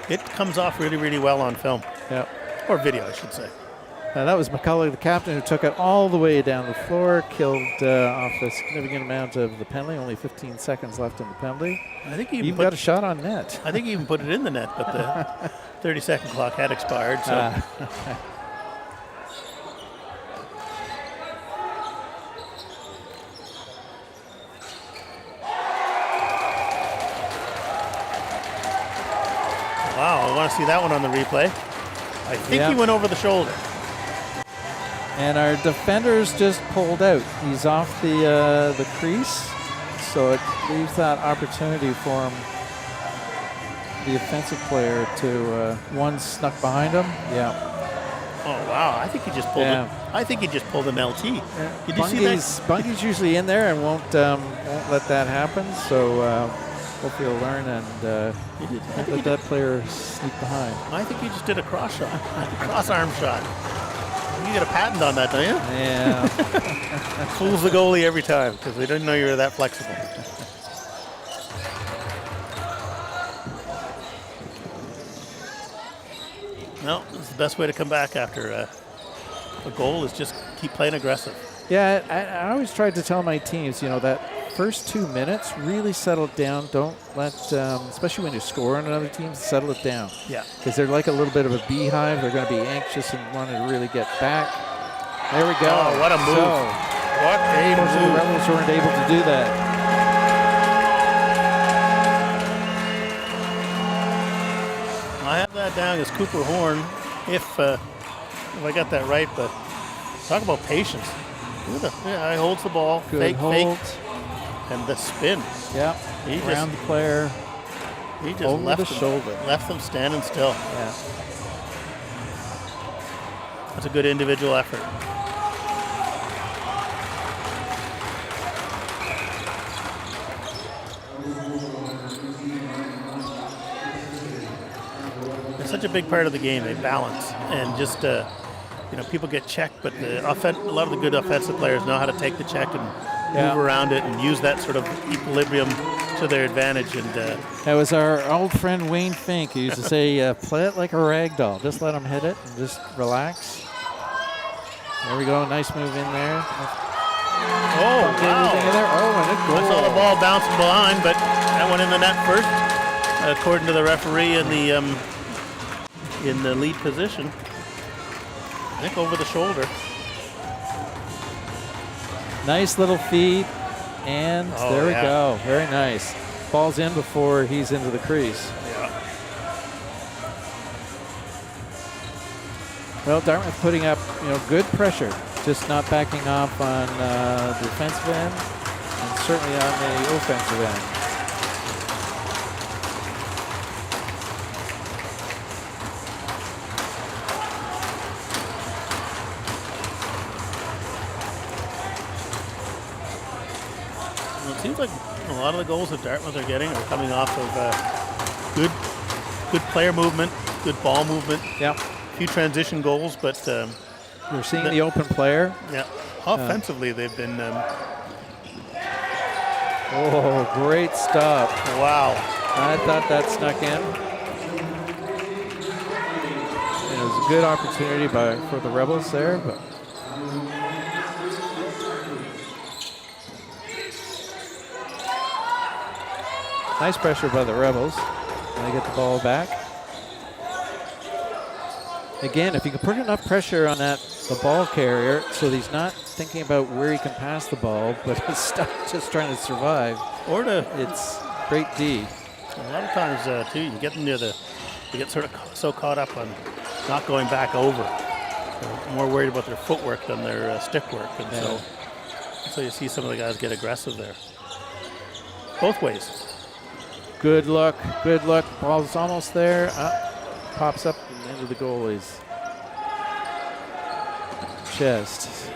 it comes off really, really well on film. Yeah. Or video, I should say. That was McCullough, the captain, who took it all the way down the floor, killed off a significant amount of the penalty. Only 15 seconds left in the penalty. I think he even got a shot on net. I think he even put it in the net, but the 30-second clock had expired. So. Wow, I want to see that one on the replay. I think he went over the shoulder. And our defenders just pulled out. He's off the crease, so it leaves that opportunity for him, the offensive player, to one snuck behind him. Yeah. Oh wow! I think he just pulled. I think he just pulled an LT. Did you see that? Bunky's usually in there and won't let that happen. So hopefully he'll learn and won't let that player sneak behind. I think he just did a cross shot, cross arm shot. You get a patent on that, don't you? Yeah. Fools the goalie every time because they didn't know you were that flexible. No, it's the best way to come back after a goal is just keep playing aggressive. Yeah, I always tried to tell my teams, you know, that first 2 minutes, really settle it down. Don't let, especially when you score on another team, settle it down. Yeah. Because they're like a little bit of a beehive. They're going to be anxious and wanting to really get back. There we go. Oh, what a move. So, what a move. The Rebels weren't able to do that. I have that down as Cooper Horn, if I got that right, but talk about patience. He holds the ball, Good hold. and the spin. Yeah, around the player. He just over the shoulder. Left them standing still. Yeah. That's a good individual effort. It's such a big part of the game, they balance, and just you know, people get checked, but a lot of the good offensive players know how to take the check and move around it and use that sort of equilibrium to their advantage. And that was our old friend Wayne Fink, who used to say, "Play it like a rag doll. Just let them hit it and just relax." There we go. Nice move in there. Oh, wow. Oh, and a goal. I saw the ball bouncing behind, but that went in the net first, according to the referee in the lead position. I think over the shoulder. Nice little feed, and there we go. Very nice. Ball's in before he's into the crease. Yeah. Well, Dartmouth putting up, you know, good pressure, just not backing off on the defensive end, and certainly on the offensive end. Well, it seems like a lot of the goals that Dartmouth are getting are coming off of good player movement, good ball movement. Yeah. A few transition goals, but we're seeing the open player. Yeah. Offensively, they've been. Oh, great stop! Wow. I thought that snuck in. And it was a good opportunity for the Rebels there, but. Nice pressure by the Rebels. And they get the ball back. Again, if you can put enough pressure on that the ball carrier, so he's not thinking about where he can pass the ball, but he's stuck just trying to survive. Or to, It's great D. a lot of times too, you get them near the, they get sort of so caught up on not going back over. They're more worried about their footwork than their stick work, and so you see some of the guys get aggressive there. Both ways. Good look, good look. Ball's almost there. Pops up and into the goalie's chest.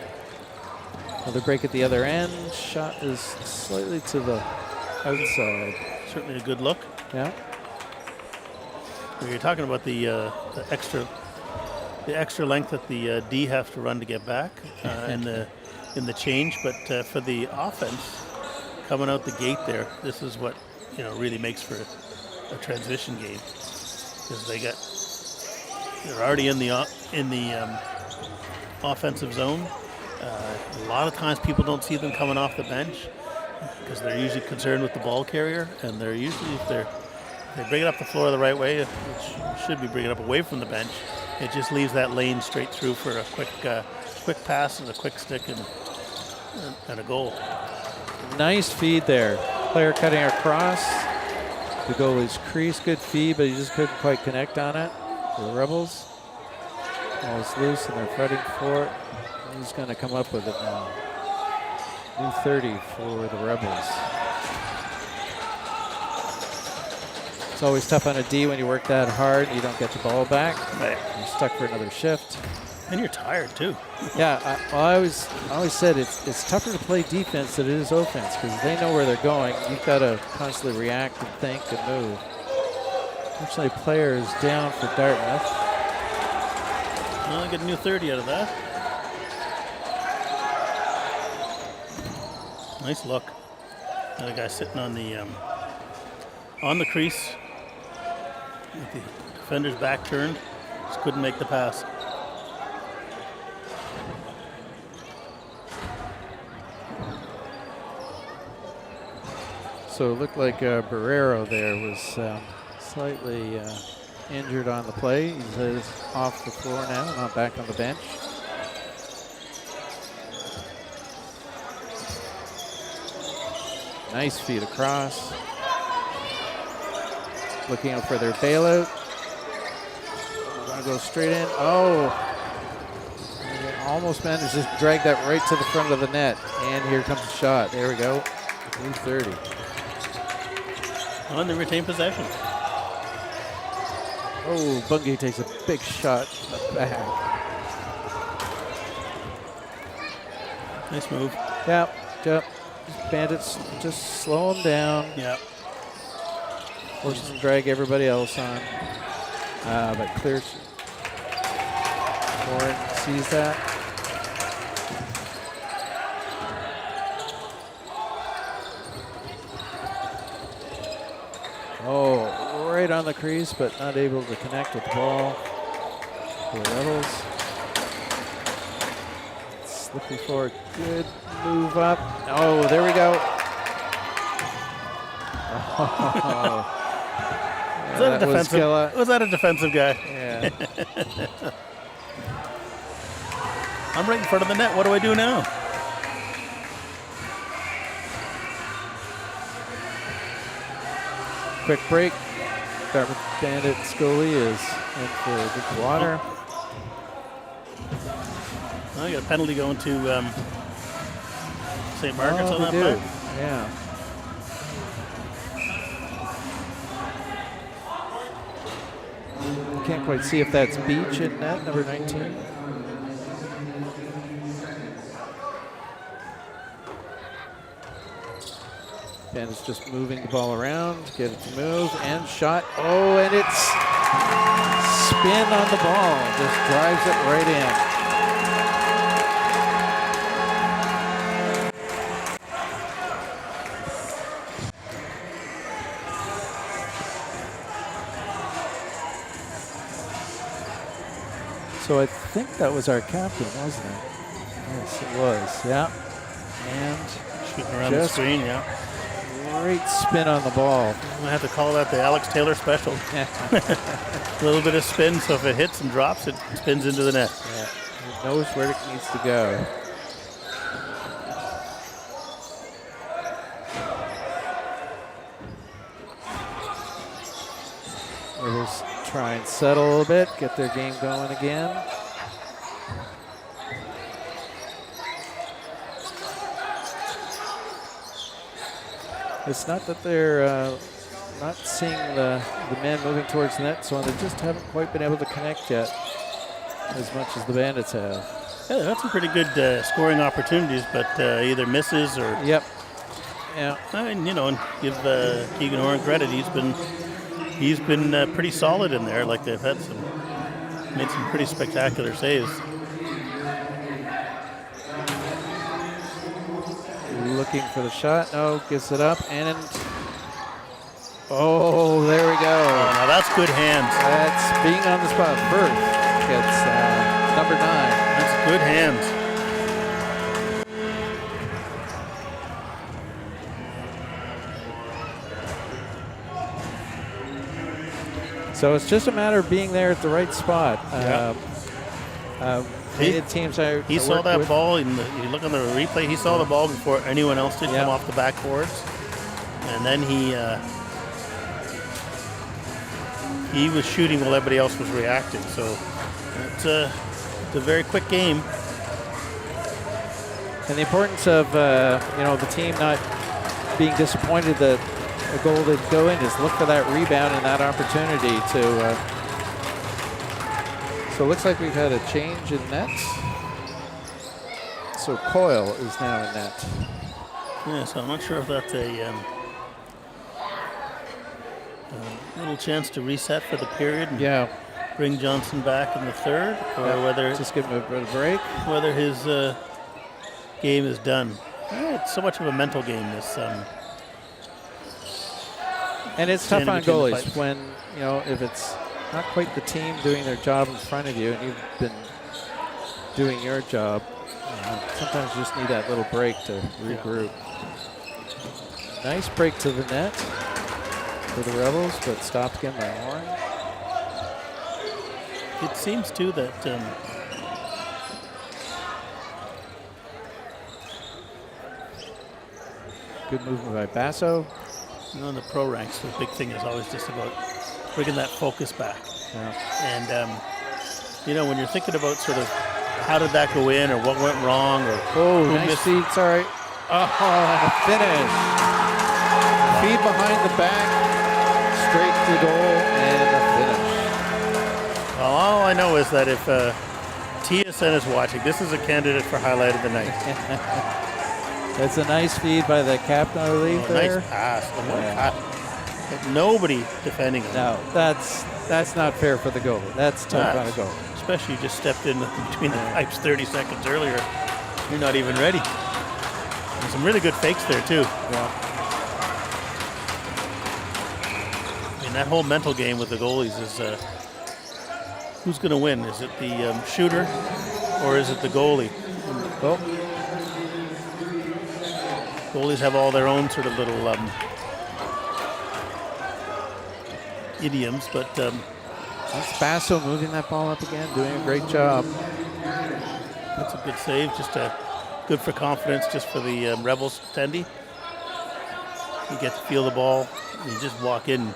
Another break at the other end. Shot is slightly to the outside. Certainly a good look. Yeah. You're talking about the extra length that the D have to run to get back in the change, but for the offense coming out the gate there, this is what really makes for a transition game, because they're already in the offensive zone. A lot of times people don't see them coming off the bench because they're usually concerned with the ball carrier, and they're usually, if they bring it up the floor the right way, which should be bringing it up away from the bench, it just leaves that lane straight through for a quick pass and a quick stick and a goal. Nice feed there. Player cutting across the goalie's crease. Good feed, but he just couldn't quite connect on it. The Rebels. Ball's loose and they're fighting for it. He's going to come up with it now. New 30 for the Rebels. It's always tough on a D when you work that hard. You don't get the ball back. Right. You're stuck for another shift. And you're tired too. Yeah, I always said it's tougher to play defense than it is offense, because they know where they're going. You've got to constantly react and think and move. Fortunately, players down for Dartmouth. Well, I get a new 30 out of that. Nice look. Another guy sitting on the crease with the defender's back turned. Just couldn't make the pass. So it looked like Barrero there was slightly injured on the play. He's off the floor now, not back on the bench. Nice feed across. Looking out for their bailout. Gonna go straight in. Oh! They almost managed to drag that right to the front of the net. And here comes the shot. There we go. New 30. On the retained possession. Oh, Bungay takes a big shot in the back. Nice move. Yep. Bandits just slow them down. Yep. Force them to drag everybody else on. But clears. Warren sees that. Oh, right on the crease, but not able to connect with the ball. For the Rebels. Looking for a good move up. Oh, there we go. Oh. Was that a defensive guy? Yeah. I'm right in front of the net. What do I do now? Quick break. Dartmouth Bandits goalie is in for a good water. I got a penalty going to St. Margaret's on that do. play. Yeah. Can't quite see if that's Beach in net, number 19. Bandits just moving the ball around, get it to move, and shot. Oh, and it's spin on the ball, just drives it right in. So I think that was our captain, wasn't it? Yes, it was, yeah. And shooting around the screen, yeah. Great spin on the ball. I'm gonna have to call that the Alex Taylor special. A little bit of spin, so if it hits and drops, it spins into the net. Yeah. knows where it needs to go. Rebels try and settle a little bit, get their game going again. It's not that they're not seeing the men moving towards the net, so they just haven't quite been able to connect yet as much as the Bandits have. Yeah, they've had some pretty good scoring opportunities, but either misses or. Yep. Yeah. And, and give Keegan Horan credit. He's been pretty solid in there. Like they've made some pretty spectacular saves. Looking for the shot. No, gets it up and. Oh, there we go. Oh, now that's good hands. That's being on the spot. Firth gets number 9. That's good hands. So it's just a matter of being there at the right spot. Teams he saw that ball. You look on the replay. He saw the ball before anyone else did come off the backboards, and then he was shooting while everybody else was reacting. So it's a very quick game. And the importance of the team not being disappointed that a goal didn't go in is look for that rebound and that opportunity to. So it looks like we've had a change in nets. So Coyle is now in net. Yeah, so I'm not sure if that's a little chance to reset for the period and bring Johnson back in the third, or whether just give him a bit of break. Whether his game is done. It's so much of a mental game. This. And it's tough on goalies when if it's not quite the team doing their job in front of you, and you've been doing your job. Sometimes you just need that little break to regroup. Nice break to the net for the Rebels, but stopped again by Warren. It seems too that good movement by Basso. In the pro ranks, the big thing is always just about bringing that focus back. And when you're thinking about sort of how did that go in, or what went wrong, or nice feed, sorry. Oh, and a finish. Feed behind the back, straight to goal, and a finish. Well, all I know is that if TSN is watching, this is a candidate for highlight of the night. That's a nice feed by the captain, I believe. There. Nice pass. But nobody defending him. No, that's not fair for the goalie. That's tough on a goal. Especially you just stepped in between the pipes 30 seconds earlier. You're not even ready. And some really good fakes there too. Yeah. I mean, that whole mental game with the goalies is who's going to win? Is it the shooter or is it the goalie? Well, goalies have all their own sort of little idioms, but that's Basso moving that ball up again, doing a great job. That's a good save, just good for confidence, just for the Rebels tendy. You get to feel the ball, you just walk in.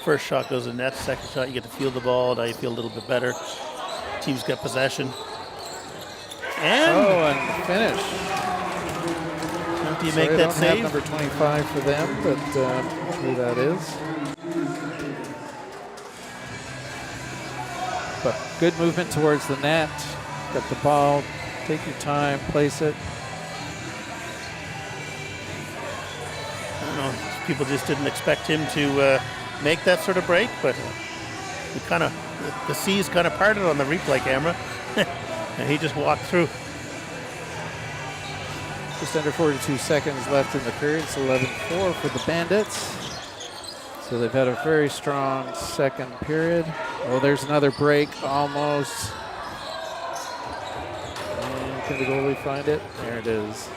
First shot goes in net, second shot you get to feel the ball, now you feel a little bit better. Team's got possession. And finish. Do you make that save? I don't have number 25 for them, but who that is. But good movement towards the net. Got the ball. Take your time. Place it. I don't know. People just didn't expect him to make that sort of break, but the seas kind of parted on the replay camera, and he just walked through. Just under 42 seconds left in the period. It's 11-4 for the Bandits. So they've had a very strong second period. Oh, there's another break, almost. And can the goalie find it? There it is.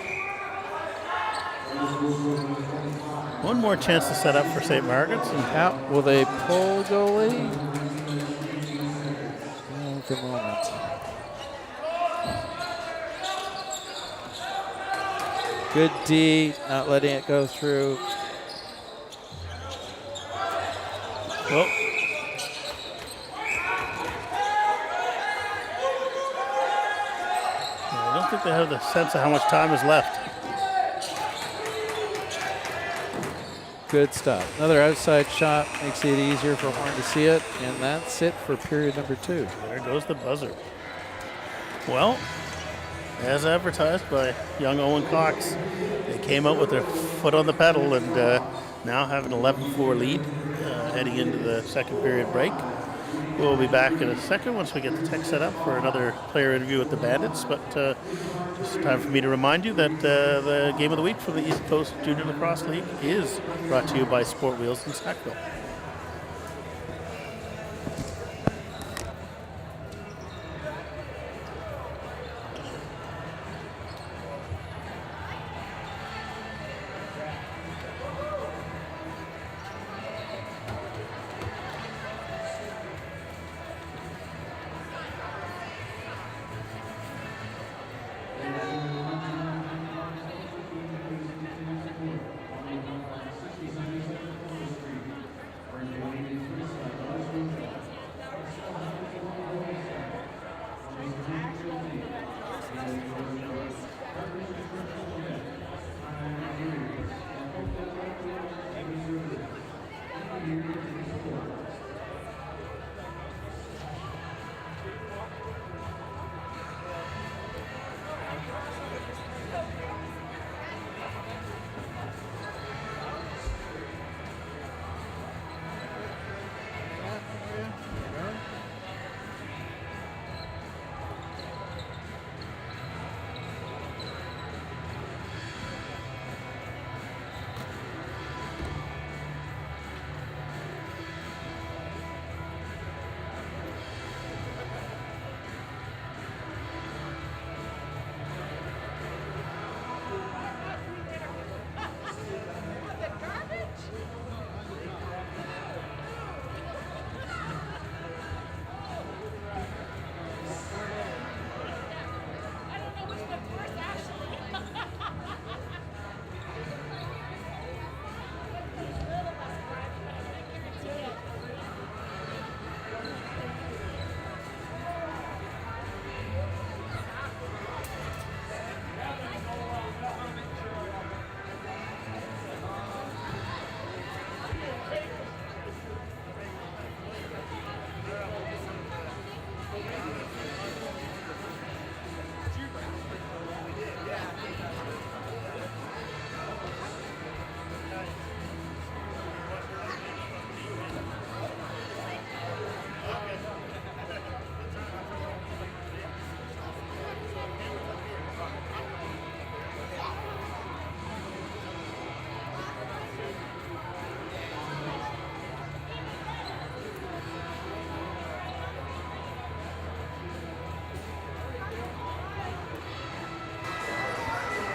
One more chance to set up for St. Margaret's. Out. Will they pull goalie? At the moment. Good D, not letting it go through. Well, I don't think they have the sense of how much time is left. Good stuff. Another outside shot makes it easier for Horn to see it, and that's it for period number 2. There goes the buzzer. Well, as advertised by young Owen Cox, they came out with their foot on the pedal and now have an 11-4 lead heading into the second period break. We'll be back in a second once we get the tech set up for another player interview with the Bandits. But just time for me to remind you that the game of the week for the East Coast Junior Lacrosse League is brought to you by Sportwheels in Sackville.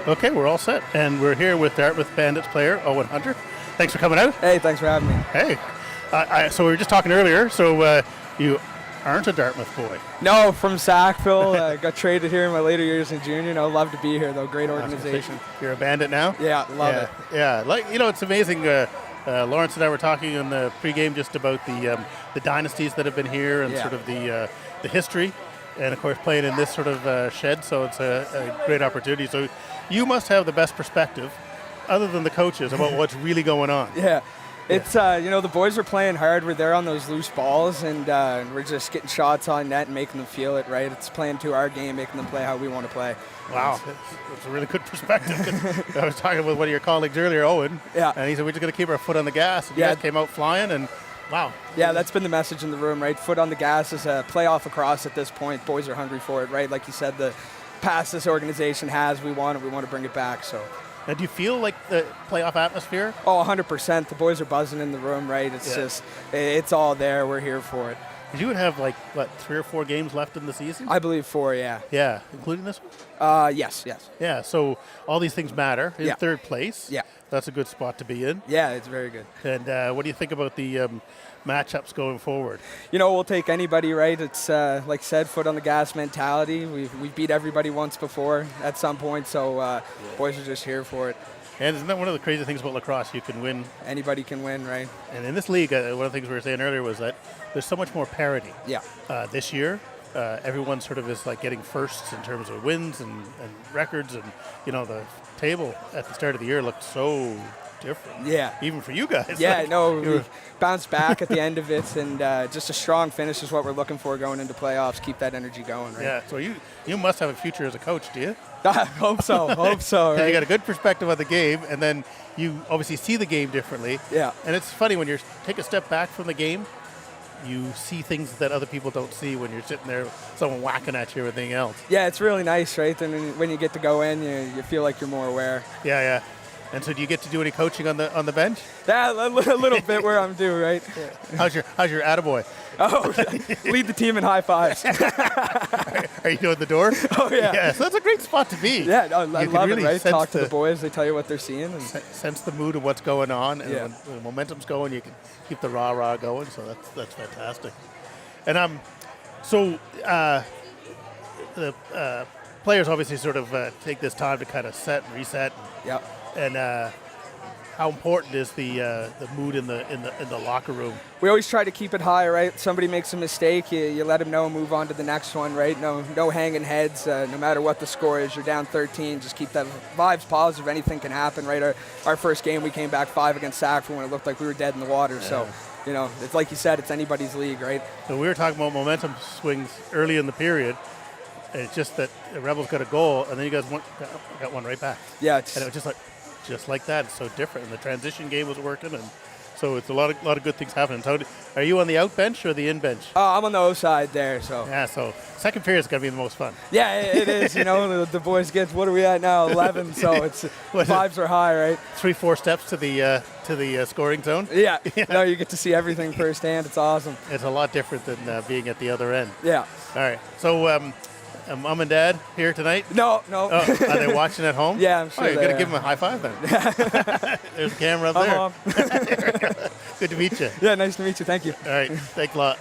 Okay, we're all set, and we're here with Dartmouth Bandits player Owen Hunter. Thanks for coming out. Hey, thanks for having me. Hey, so we were just talking earlier. So you aren't a Dartmouth boy. No, from Sackville. Got traded here in my later years in junior. No, love to be here though. Great organization. You're a Bandit now. Yeah, love it. Yeah, like it's amazing. Lawrence and I were talking in the pregame just about the dynasties that have been here and sort of the history, and of course playing in this sort of shed. So it's a great opportunity. So you must have the best perspective, other than the coaches, about what's really going on. Yeah. It's, the boys are playing hard. We're there on those loose balls, and we're just getting shots on net and making them feel it, right? It's playing to our game, making them play how we want to play. Wow. That's a really good perspective. I was talking with one of your colleagues earlier, Owen, and he said, we're just going to keep our foot on the gas. And you guys came out flying, and wow. Yeah, that's been the message in the room, right? Foot on the gas is a playoff lacrosse at this point. Boys are hungry for it, right? Like you said, the past this organization has, we want it. We want to bring it back, so. Now, do you feel like the playoff atmosphere? Oh, 100%. The boys are buzzing in the room, right? It's just, it's all there. We're here for it. 'Cause you would have like, what, 3 or 4 games left in the season? I believe 4, yeah. Yeah, including this one? Yes. Yeah, so all these things matter. In Yeah. third place. Yeah. That's a good spot to be in. Yeah, it's very good. And what do you think about the matchups going forward? We'll take anybody, right? It's, like I said, foot on the gas mentality. We've beat everybody once before at some point, so boys are just here for it. And isn't that one of the crazy things about lacrosse? You can win. Anybody can win, right? And in this league, one of the things we were saying earlier was that there's so much more parity. Yeah. This year, everyone sort of is like getting firsts in terms of wins and records. And, the table at the start of the year looked so different. Yeah. Even for you guys. Yeah, we bounced back at the end of it, and just a strong finish is what we're looking for going into playoffs. Keep that energy going, right? Yeah, so you must have a future as a coach, do you? I hope so, right? You got a good perspective of the game, and then you obviously see the game differently. Yeah. And it's funny, when you take a step back from the game, you see things that other people don't see when you're sitting there, someone whacking at you or everything else. Yeah, it's really nice, right? And when you get to go in, you feel like you're more aware. Yeah. And so do you get to do any coaching on the bench? Yeah, a little bit where I'm due, right? Yeah. How's your attaboy? Oh, lead the team in high fives. Are you doing the door? Oh, yeah. Yeah, so that's a great spot to be. Yeah, I love really it, right? sense Talk to the boys, they tell you what they're seeing. And sense the mood of what's going on, and Yeah. when the momentum's going, you can keep the rah-rah going, so that's fantastic. And so the players obviously sort of take this time to kind of set and reset. yeah. And how important is the mood in the locker room? We always try to keep it high, right? Somebody makes a mistake, you let them know, move on to the next one, right? No hanging heads, no matter what the score is. You're down 13, just keep that vibes positive. Anything can happen, right? Our first game, we came back 5 against Sackville when it looked like we were dead in the water. Yeah. So, it's like you said, it's anybody's league, right? So we were talking about momentum swings early in the period. And it's just that the Rebels got a goal, and then you guys got one right back. Yeah, and it was just like that. It's so different. And the transition game was working, and so it's a lot of good things happening. So are you on the out bench or the in bench? Oh, I'm on the O side there. So yeah. So second period is going to be the most fun. Yeah, it is. The boys get, what are we at now? 11. So it's vibes are high, right? 3-4 steps to the scoring zone. Yeah. No, you get to see everything firsthand. It's awesome. It's a lot different than being at the other end. Yeah. All right. So. Mom and Dad here tonight? No. Oh, are they watching at home? Yeah, I'm sure. You're going to give them a high five then. There's a camera up there. Good to meet you. Yeah, nice to meet you. Thank you. All right. Thanks a lot.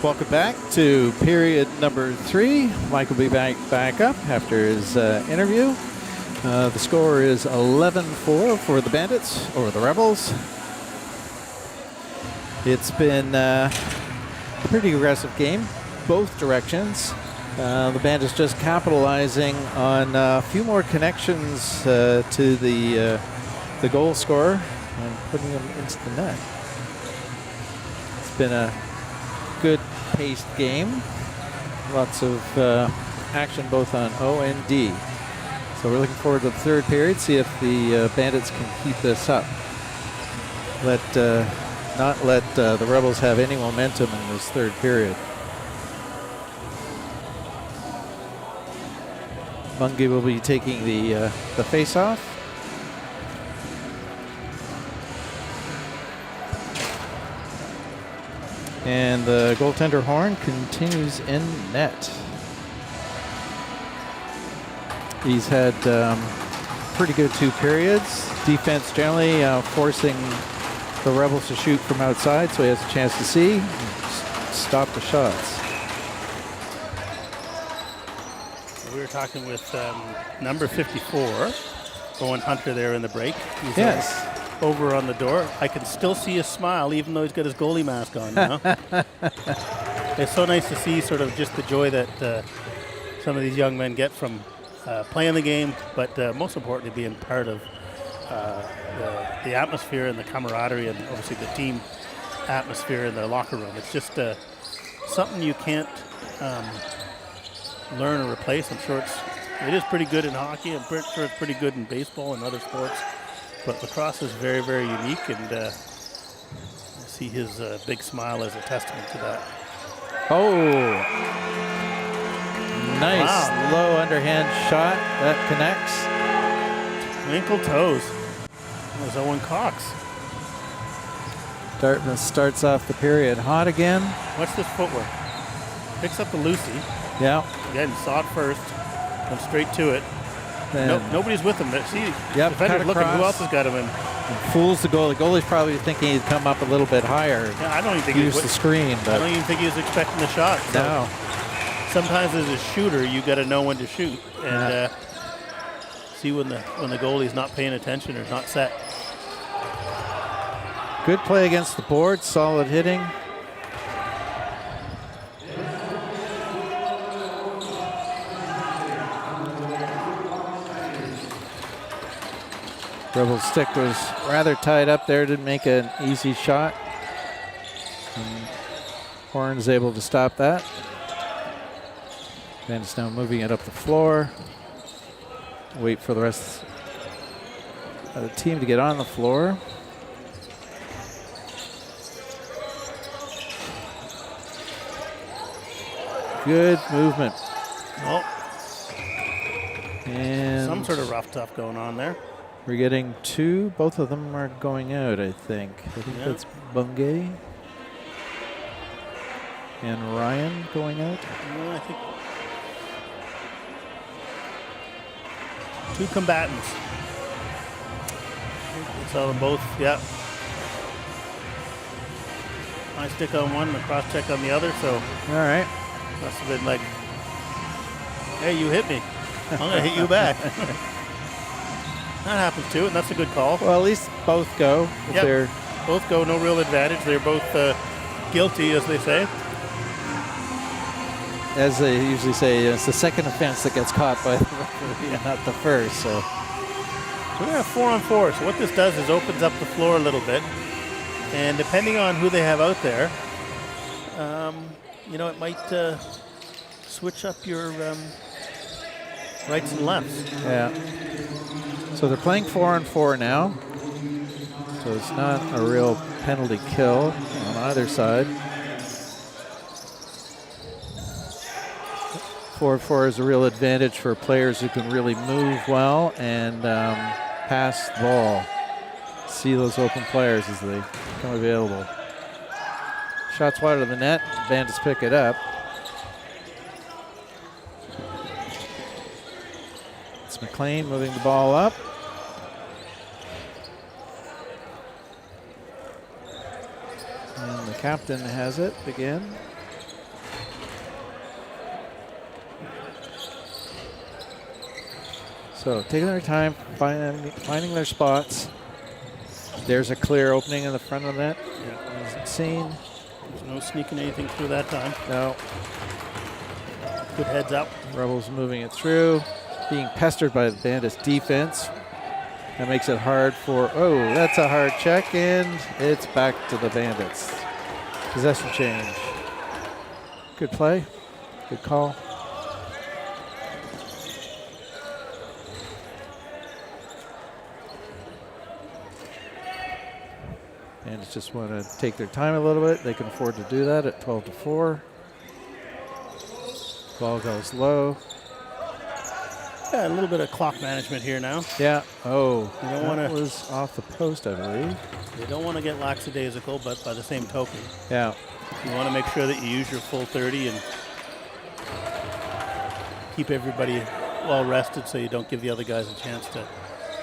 Welcome back to period number 3. Mike will be back up after his interview. The score is 11-4 for the Bandits over the Rebels. It's been a pretty aggressive game, both directions. The Bandits just capitalizing on a few more connections to the goal scorer and putting them into the net. It's been a good paced game. Lots of action both on O and D. So we're looking forward to the third period, see if the Bandits can keep this up. Not let the Rebels have any momentum in this third period. Mungie will be taking the face-off. And the goaltender horn continues in net. He's had pretty good 2 periods. Defense generally forcing the Rebels to shoot from outside, so he has a chance to see and stop the shots. We were talking with number 54, Owen Hunter, there in the break. He's yes. Over on the door. I can still see his smile even though he's got his goalie mask on, you know? It's so nice to see sort of just the joy that some of these young men get from playing the game, but most importantly being part of the atmosphere and the camaraderie and obviously the team atmosphere in the locker room. It's just something you can't learn or replace. I'm sure it is pretty good in hockey. I'm sure it's pretty good in baseball and other sports. But lacrosse is very, very unique, and I see his big smile as a testament to that. Oh, nice low underhand shot that connects. Ankle toes. That was Owen Cox. Dartmouth starts off the period hot again. Watch this footwork. Picks up the Lucy. Yeah. Again, saw it first. Went straight to it. Nobody's with him. See, defender looking. Who else has got him in? And fools the goalie. Goalie's probably thinking he'd come up a little bit higher. Yeah, I don't even think use the screen. But I don't even think he was expecting the shot. So no. Sometimes as a shooter, you got to know when to shoot and see when the goalie's not paying attention or not set. Good play against the board. Solid hitting. Rebels stick was rather tied up there, didn't make an easy shot. And Horn's able to stop that. And it's now moving it up the floor. Wait for the rest of the team to get on the floor. Good movement. Oh. And some sort of rough tough going on there. We're getting 2. Both of them are going out, I think. That's Bungay and Ryan going out. I think 2 combatants. So them both, yeah. High stick on one, and a cross check on the other. So all right. Must have been like, hey, you hit me. I'm gonna hit you back. That happens too, and that's a good call. Well, at least both go. Yep. Both go, no real advantage. They're both guilty, as they say. As they usually say, it's the second offense that gets caught by the referee, not the first. So we have 4-on-4. So what this does is opens up the floor a little bit, and depending on who they have out there, you know, it might switch up your rights and lefts. Yeah. So they're playing 4-on-4 now. So it's not a real penalty kill on either side. 4-4 is a real advantage for players who can really move well and pass the ball. See those open players as they become available. Shots wide of the net. Bandits pick it up. It's McLean moving the ball up. And the captain has it again. So taking their time, finding their spots. There's a clear opening in the front of the net. Yeah. Isn't seen. There's no sneaking anything through that time. No. Good heads up. Rebels moving it through, being pestered by the Bandits defense. That makes it hard for, oh, that's a hard check, and it's back to the Bandits. Possession change. Good play, good call. Bandits just want to take their time a little bit. They can afford to do that at 12-4. Ball goes low. Yeah, a little bit of clock management here now. Yeah. Oh, You don't that wanna- was off the post, I believe. You don't want to get lackadaisical, but by the same token, Yeah. you want to make sure that you use your full 30 and keep everybody well rested so you don't give the other guys a chance to.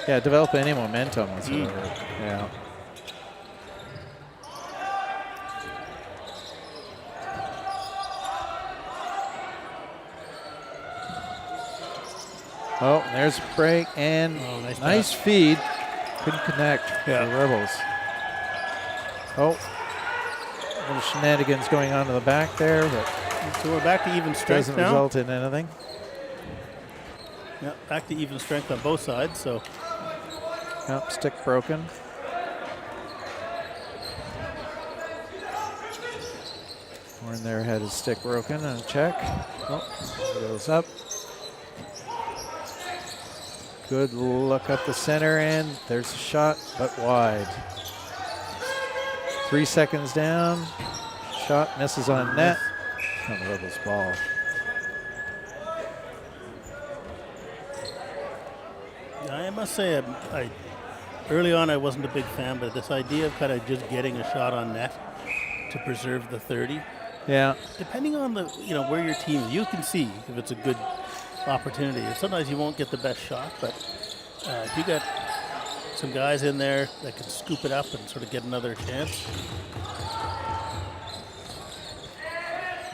Yeah, develop any momentum whatsoever. Yeah. Oh, there's a break and Oh, nice nice pass. feed. Couldn't connect Yeah. for the Rebels. Oh, little shenanigans going on in the back there, but So we're back to even strength doesn't now. result in anything. Yeah, back to even strength on both sides. So Yep, stick broken. Warren there had his stick broken and a check. Oh, goes up. Good look up the center and there's a shot, but wide. 3 seconds down. Shot misses on net. On the Rebels' ball. I must say, early on I wasn't a big fan, but this idea of kind of just getting a shot on net to preserve the 30, Yeah, depending on the where your team is, you can see if it's a good opportunity. And sometimes you won't get the best shot, but if you got some guys in there that can scoop it up and sort of get another chance,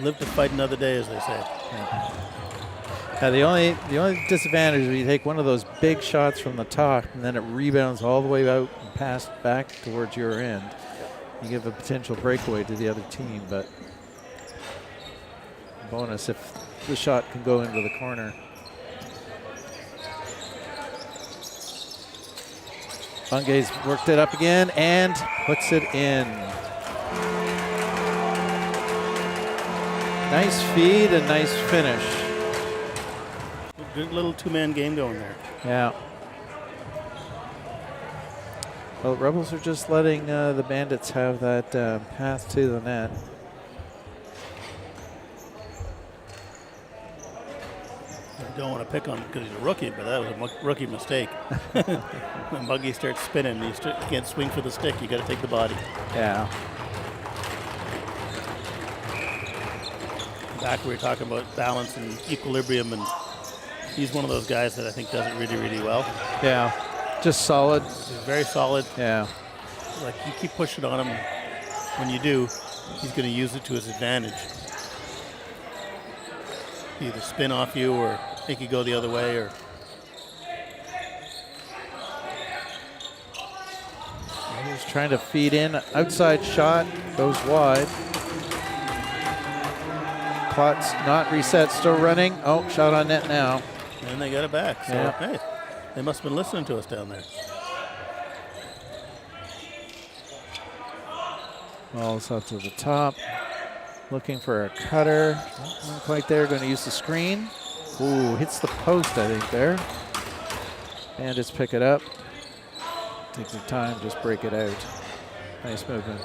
live to fight another day, as they say. the only disadvantage is you take one of those big shots from the top and then it rebounds all the way out and passed back towards your end. You give a potential breakaway to the other team, but bonus if the shot can go into the corner. Bungay's worked it up again and puts it in. Nice feed and nice finish. Good little two-man game going there. Yeah. Well, Rebels are just letting the Bandits have that path to the net. I don't want to pick on him because he's a rookie, but that was a rookie mistake. When Buggy starts spinning, you can't swing for the stick. You got to take the body. Yeah. Back we were talking about balance and equilibrium, and he's one of those guys that I think does it really, really well. Yeah. Just solid. He's very solid. Yeah. Like, you keep pushing on him. When you do, he's going to use it to his advantage. Either spin off you or make you go the other way, or He's trying to feed in. Outside shot goes wide. Clock's not reset, still running. Oh, shot on net now. and they got it back. So, Yeah. hey, they must have been listening to us down there. Ball's up to the top. Looking for a cutter. Not quite there. Going to use the screen. Ooh, hits the post, I think, there. Bandits pick it up. Take their time, just break it out. Nice movement.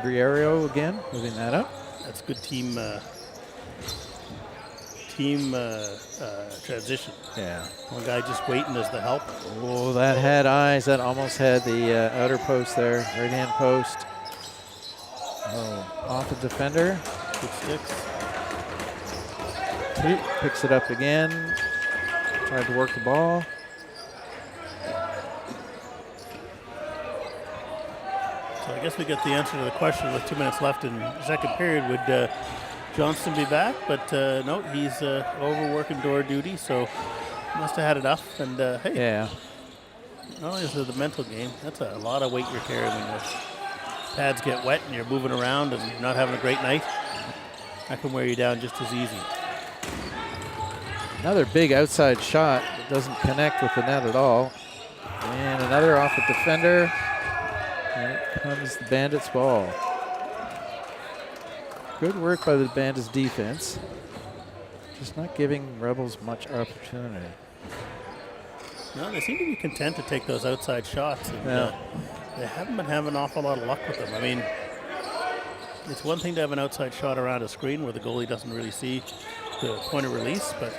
Briario again, moving that up. That's good team transition. Yeah. One guy just waiting as the help. Oh, that had eyes. That almost had the outer post there, right-hand post. Oh, off the defender. Good sticks. Picks it up again. Tried to work the ball. So I guess we get the answer to the question with 2 minutes left in the second period. Would Johnston be back, but no, he's overworking door duty, so must have had enough. And hey, Yeah. not only is it the mental game, that's a lot of weight you're carrying when your pads get wet and you're moving around and you're not having a great night. That can wear you down just as easy. Another big outside shot that doesn't connect with the net at all. And another off the defender. Here comes the Bandits' ball. Good work by the Bandits' defense. Just not giving Rebels much opportunity. No, they seem to be content to take those outside shots. And, they haven't been having an awful lot of luck with them. I mean, it's one thing to have an outside shot around a screen where the goalie doesn't really see the point of release, but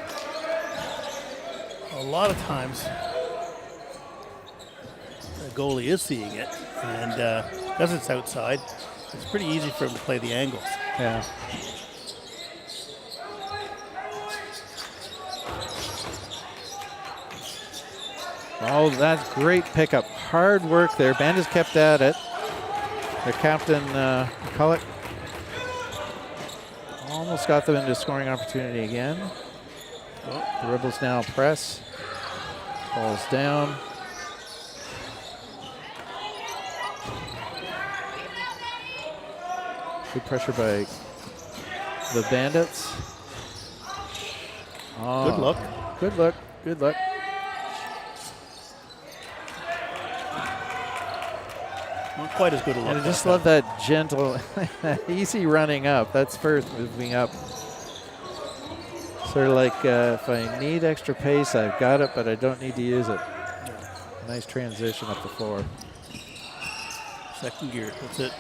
a lot of times the goalie is seeing it, and because it's outside, it's pretty easy for him to play the angles. Yeah. Oh, that's great pickup. Hard work there. Bandits kept at it. Their captain, McCulloch, almost got them into scoring opportunity again. The Rebels now press. Falls down. Good pressure by the Bandits. Oh, Good look. Good look. Good look. Not quite as good a look. And I just love that gentle, easy running up. That's first moving up. Sort of like if I need extra pace, I've got it, but I don't need to use it. Nice transition up the floor. Second gear, that's it.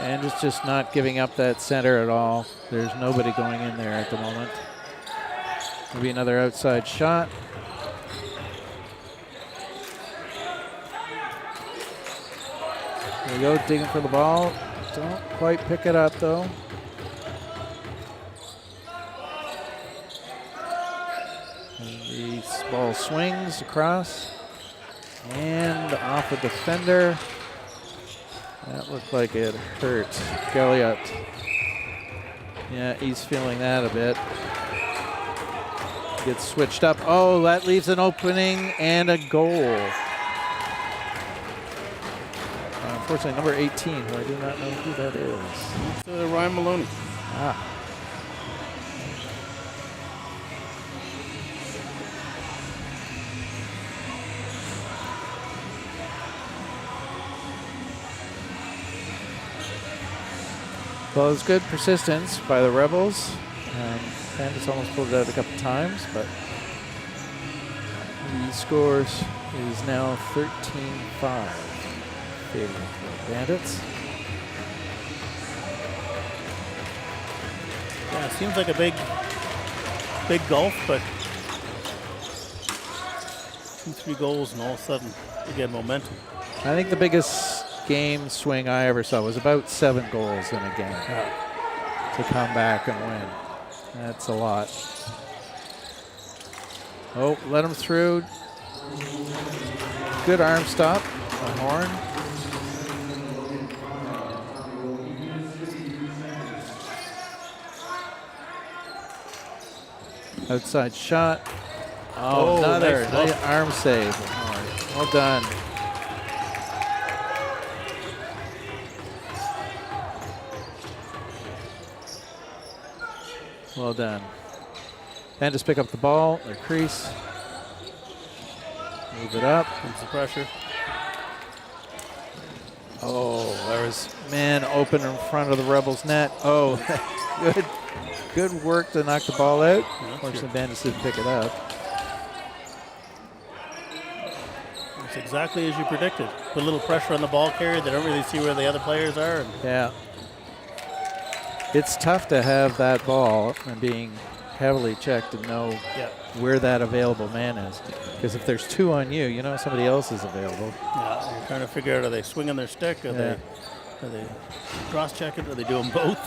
And it's just not giving up that center at all. There's nobody going in there at the moment. Maybe another outside shot. There we go, digging for the ball. Don't quite pick it up though. And the ball swings across and off a defender. That looked like it hurt Galliot. Yeah, he's feeling that a bit. Gets switched up. Oh, that leaves an opening and a goal. Unfortunately, number 18, who I do not know who that is. It's Ryan Maloney. Ah. Well, it was good persistence by the Rebels. Bandits almost pulled it out a couple times, but the scores is now 13-5. Favor for Bandits. Yeah, it seems like a big gulf, but 2-3 goals and all of a sudden you get momentum. I think the biggest game swing I ever saw was about 7 goals in a game to come back and win. That's a lot. Oh, let him through. Good arm stop on Horn. Outside shot. Oh, another nice arm save. Well done. Well done. Bandits pick up the ball, their crease. Move it up. Comes the pressure. Oh, there was man open in front of the Rebels' net. Oh, good work to knock the ball out. Unfortunately, Bandits didn't pick it up. It's exactly as you predicted. Put a little pressure on the ball carrier. They don't really see where the other players are. And yeah. It's tough to have that ball and being heavily checked and know where that available man is. Because if there's 2 on you, you know somebody else is available. Yeah, you're trying to figure out, are they swinging their stick? Are they cross-checking? Are they doing both?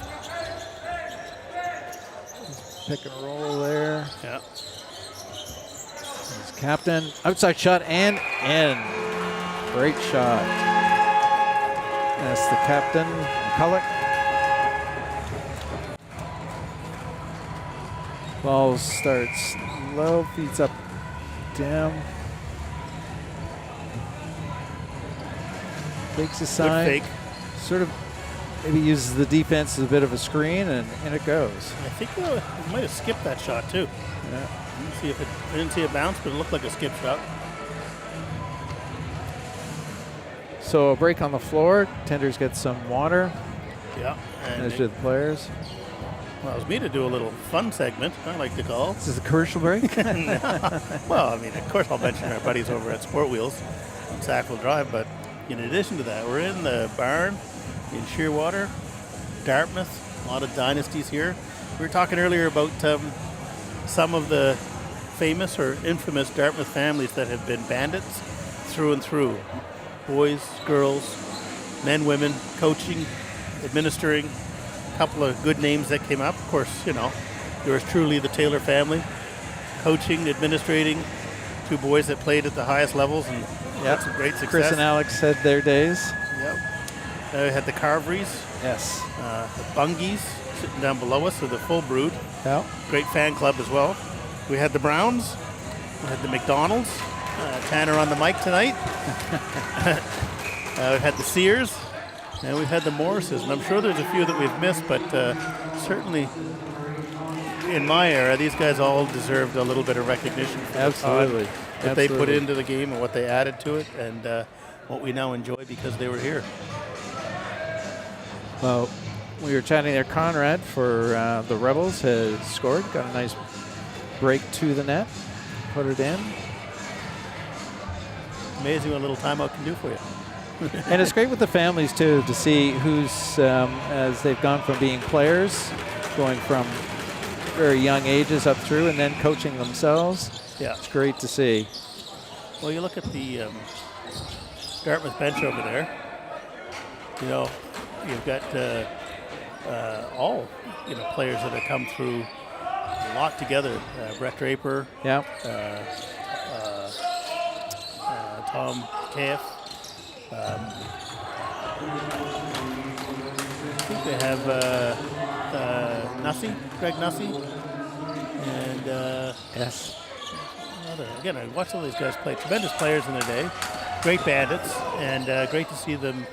Pick and roll there. Yeah. He's captain. Outside shot and in. Great shot. That's the captain, McCulloch. Ball starts low, feeds up, down. Takes a side. Good fake. Sort of maybe uses the defense as a bit of a screen, and in it goes. I think he might have skipped that shot too. Yeah. I didn't see it bounce, but it looked like a skip shot. So a break on the floor. Tenders get some water. Yeah. And As do the players. well, it was me to do a little fun segment, I like to call. This is a commercial break. Well, I mean, of course I'll mention our buddies over at Sportwheels on Sackville Drive, but in addition to that, we're in the barn in Shearwater, Dartmouth, a lot of dynasties here. We were talking earlier about some of the famous or infamous Dartmouth families that have been bandits through and through. Boys, girls, men, women, coaching, administering, a couple of good names that came up. Of course, you know, yours truly, the Taylor family, coaching, administrating, two boys that played at the highest levels and had some great success. Chris and Alex had their days. Yep. We had the Carverys, Yes. the Bungies sitting down below us, so the full brood. Yeah. Great fan club as well. We had the Browns, we had the McDonalds, Tanner on the mic tonight. We've had the Sears, and we've had the Morrises, and I'm sure there's a few that we've missed, but certainly in my era, these guys all deserved a little bit of recognition for Absolutely. the time that they put into the game and what they added to it, and what we now enjoy because they were here. Well, we were chatting there. Conrad for the Rebels has scored. Got a nice break to the net. Put it in. Amazing what a little timeout can do for you. And it's great with the families, too, to see who's, as they've gone from being players, going from very young ages up through, and then coaching themselves. Yeah. It's great to see. Well, you look at the Dartmouth bench over there. You know, you've got all players that have come through a lot together. Brett Draper, Yeah. Tom Kaff. I think they have Nussey, Greg Nussey, and Yes. again, I watched all these guys play. Tremendous players in their day, great bandits, and great to see them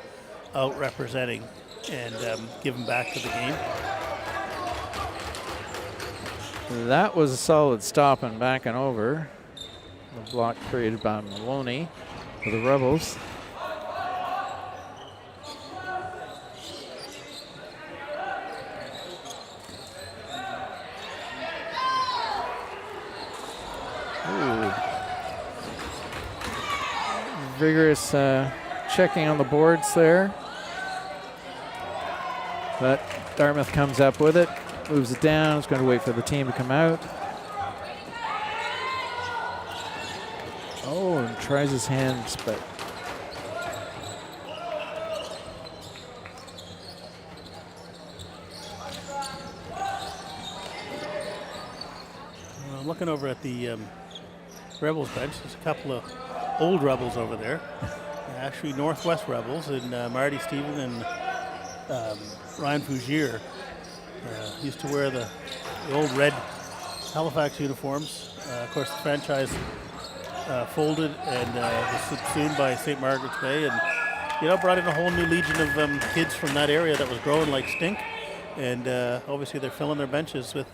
out representing and giving back to the game. That was a solid stop and backing over. The block created by Maloney for the Rebels. Ooh. Vigorous checking on the boards there. But Dartmouth comes up with it, moves it down. It's going to wait for the team to come out. Oh, and tries his hands, but I'm looking over at the Rebels bench. There's a couple of old Rebels over there. Actually, Northwest Rebels, and Marty Stephen and Ryan Fougier used to wear the old red Halifax uniforms. Of course, the franchise folded and was subsumed by St. Margaret's Bay, and brought in a whole new legion of kids from that area that was growing like stink. And obviously, they're filling their benches with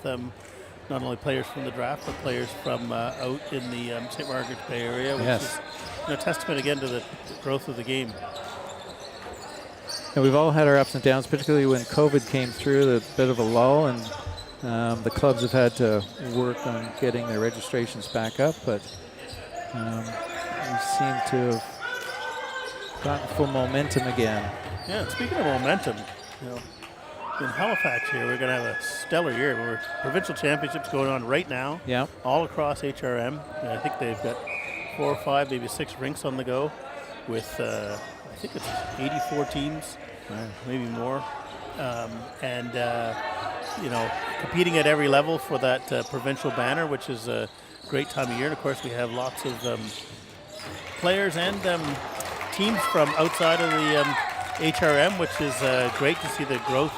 not only players from the draft, but players from out in the St. Margaret's Bay area, which is a testament again to the growth of the game. And we've all had our ups and downs, particularly when COVID came through, a bit of a lull, and the clubs have had to work on getting their registrations back up, but we seem to have gotten full momentum again. Yeah, and speaking of momentum, in Halifax here, we're going to have a stellar year. We're provincial championships going on right now, all across HRM. And I think they've got 4 or 5, maybe 6 rinks on the go with, I think it's 84 teams, maybe more. And competing at every level for that provincial banner, which is a great time of year. And of course, we have lots of players and teams from outside of the HRM, which is great to see the growth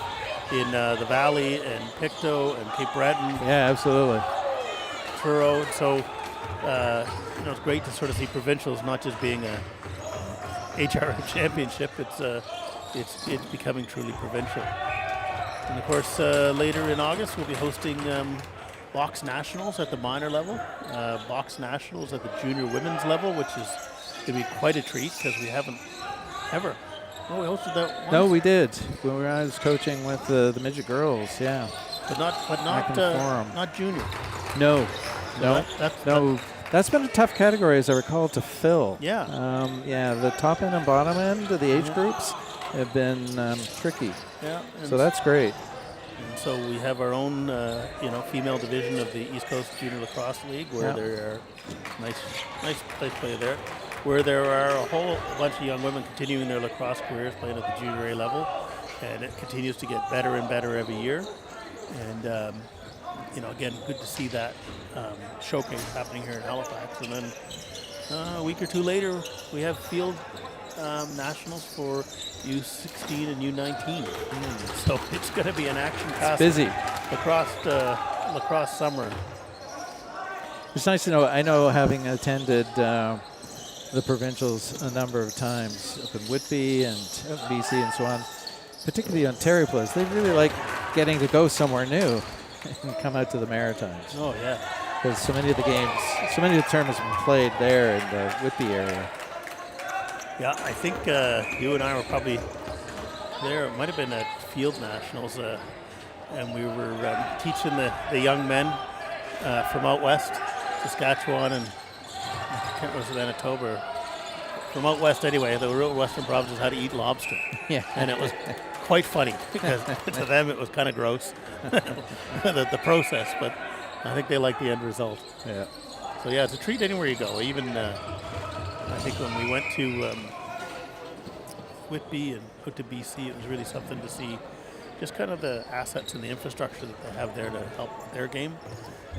in the Valley and Pictou and Cape Breton. Yeah, absolutely. Truro. So, it's great to sort of see provincials not just being a HRM championship. It's becoming truly provincial. And of course, later in August, we'll be hosting Box Nationals at the minor level, Box Nationals at the junior women's level, which is going to be quite a treat because we haven't ever. Oh, we hosted that once. No, we did. When I was coaching with the midget girls, yeah. But not junior. No. No. That's been a tough category, as I recall, to fill. Yeah. The top end and bottom end of the age groups have been tricky. Yeah. So that's great. And so we have our own, female division of the East Coast Junior Lacrosse League, where there are nice place play there, where there are a whole bunch of young women continuing their lacrosse careers playing at the junior A level, and it continues to get better and better every year. And again, good to see that showcase happening here in Halifax. And then a week or two later, we have field nationals for U16 and U19. So it's going to be an action-packed busy lacrosse summer. It's nice to know. I know, having attended the provincials a number of times up in Whitby and BC and so on, particularly Ontario players, they really like getting to go somewhere new and come out to the Maritimes. Oh, yeah. Because so many of the tournaments have been played there in the Whitby area. Yeah, I think you and I were probably there. It might have been at Field Nationals, and we were teaching the young men from out west, Saskatchewan, and I can't remember if it was Manitoba. From out west anyway, the real western provinces, how to eat lobster. Yeah. And it was quite funny because to them it was kind of gross, the process, but I think they like the end result. Yeah. So yeah, it's a treat anywhere you go. Even I think when we went to Whitby and out to BC, it was really something to see just kind of the assets and the infrastructure that they have there to help their game.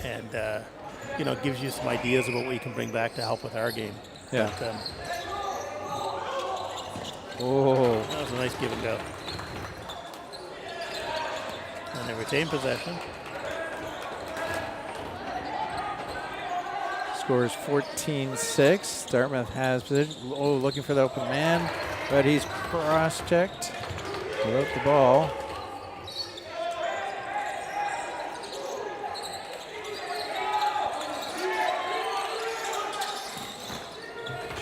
And, it gives you some ideas about what you can bring back to help with our game. Yeah. But, that was a nice give and go. And they retain possession. Score is 14-6. Dartmouth has position. Looking for the open man, but he's cross-checked without the ball.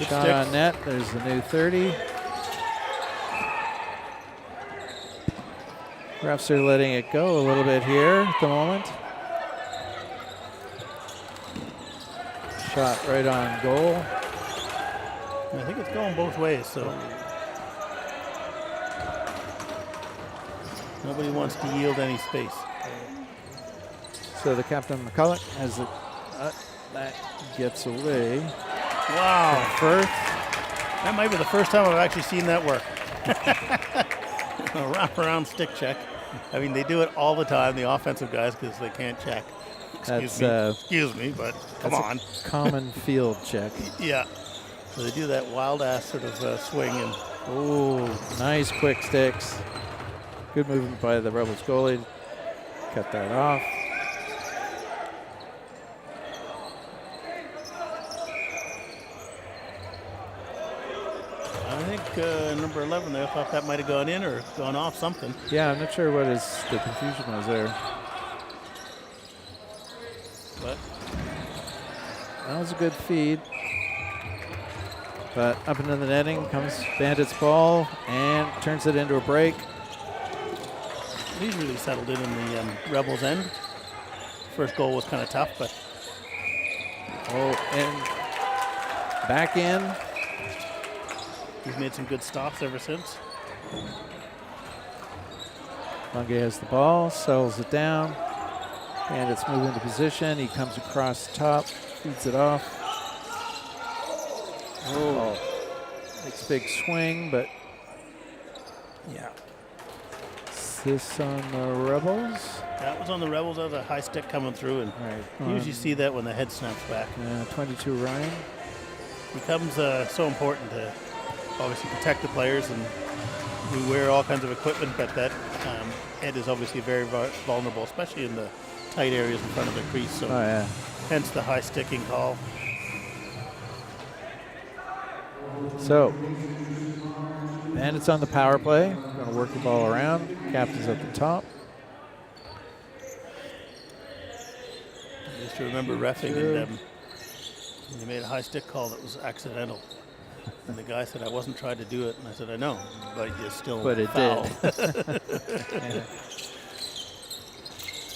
Shot on net. There's the new 30. Refs are letting it go a little bit here at the moment. Shot right on goal. I think it's going both ways, so nobody wants to yield any space. So the captain McCulloch has it. That gets away. Wow. First. That might be the first time I've actually seen that work. A wraparound stick check. I mean, they do it all the time, the offensive guys, because they can't check. Excuse me, but come on. Common field check. Yeah. So they do that wild-ass sort of swing. And nice quick sticks. Good movement by the Rebels goalie. Cut that off. I think number 11 there, I thought that might have gone in or gone off something. Yeah, I'm not sure what the confusion was there. But that was a good feed. But up into the netting comes Bandits' ball and turns it into a break. He's really settled in the Rebels' end. First goal was kind of tough, but and back in. He's made some good stops ever since. Lunge has the ball, settles it down, and it's moving into position. He comes across the top, feeds it off. Makes a big swing, but yeah, this on the Rebels? That was on the Rebels. That was a high stick coming through, and Right. you usually see that when the head snaps back. 22 Ryan. Becomes so important to obviously protect the players, and we wear all kinds of equipment, but that head is obviously very vulnerable, especially in the tight areas in front of the crease. So hence the high sticking call. So, Bandits on the power play. Going to work the ball around. Captain's at the top. Just to remember reffing, and they made a high stick call that was accidental. And the guy said, I wasn't trying to do it. And I said, I know, but you still foul. Did.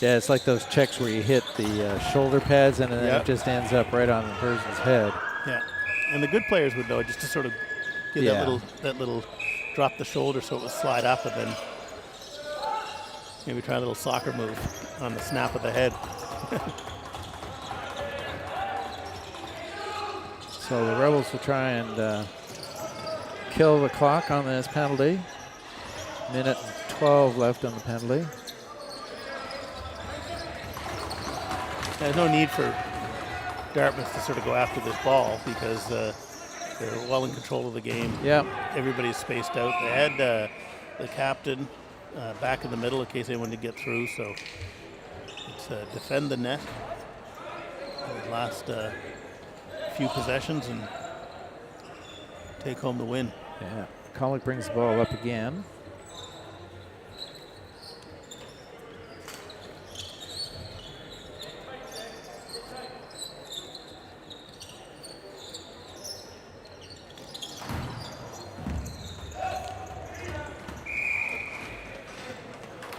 Yeah, it's like those checks where you hit the shoulder pads and then it just ends up right on the person's head. Yeah, and the good players would know just to sort of give that little drop the shoulder so it would slide up, and then maybe try a little soccer move on the snap of the head. So the Rebels will try and kill the clock on this penalty. Minute 12 left on the penalty. There's no need for Dartmouth to sort of go after this ball because they're well in control of the game. Yeah. Everybody's spaced out. They had the captain back in the middle in case they wanted to get through. So it's defend the net. The last few possessions and take home the win. Yeah. Collick brings the ball up again.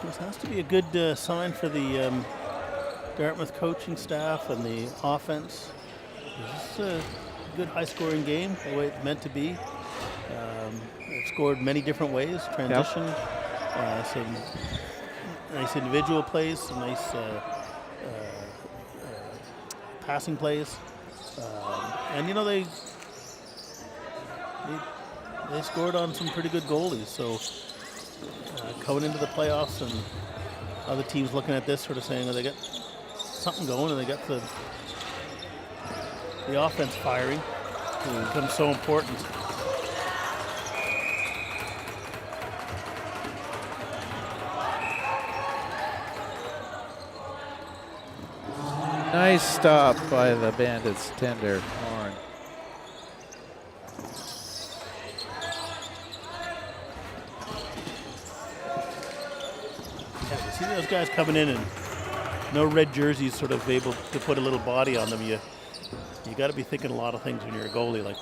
This has to be a good sign for the Dartmouth coaching staff and the offense. This is a good high-scoring game, the way it's meant to be. They've scored many different ways, transition, some nice individual plays, some nice passing plays. And, you know, they scored on some pretty good goalies. So coming into the playoffs and other teams looking at this sort of saying, oh, they got something going and they got the offense firing. It becomes so important. Nice stop by the Bandits tender horn. Yeah, see those guys coming in and no red jerseys sort of able to put a little body on them. You got to be thinking a lot of things when you're a goalie. Like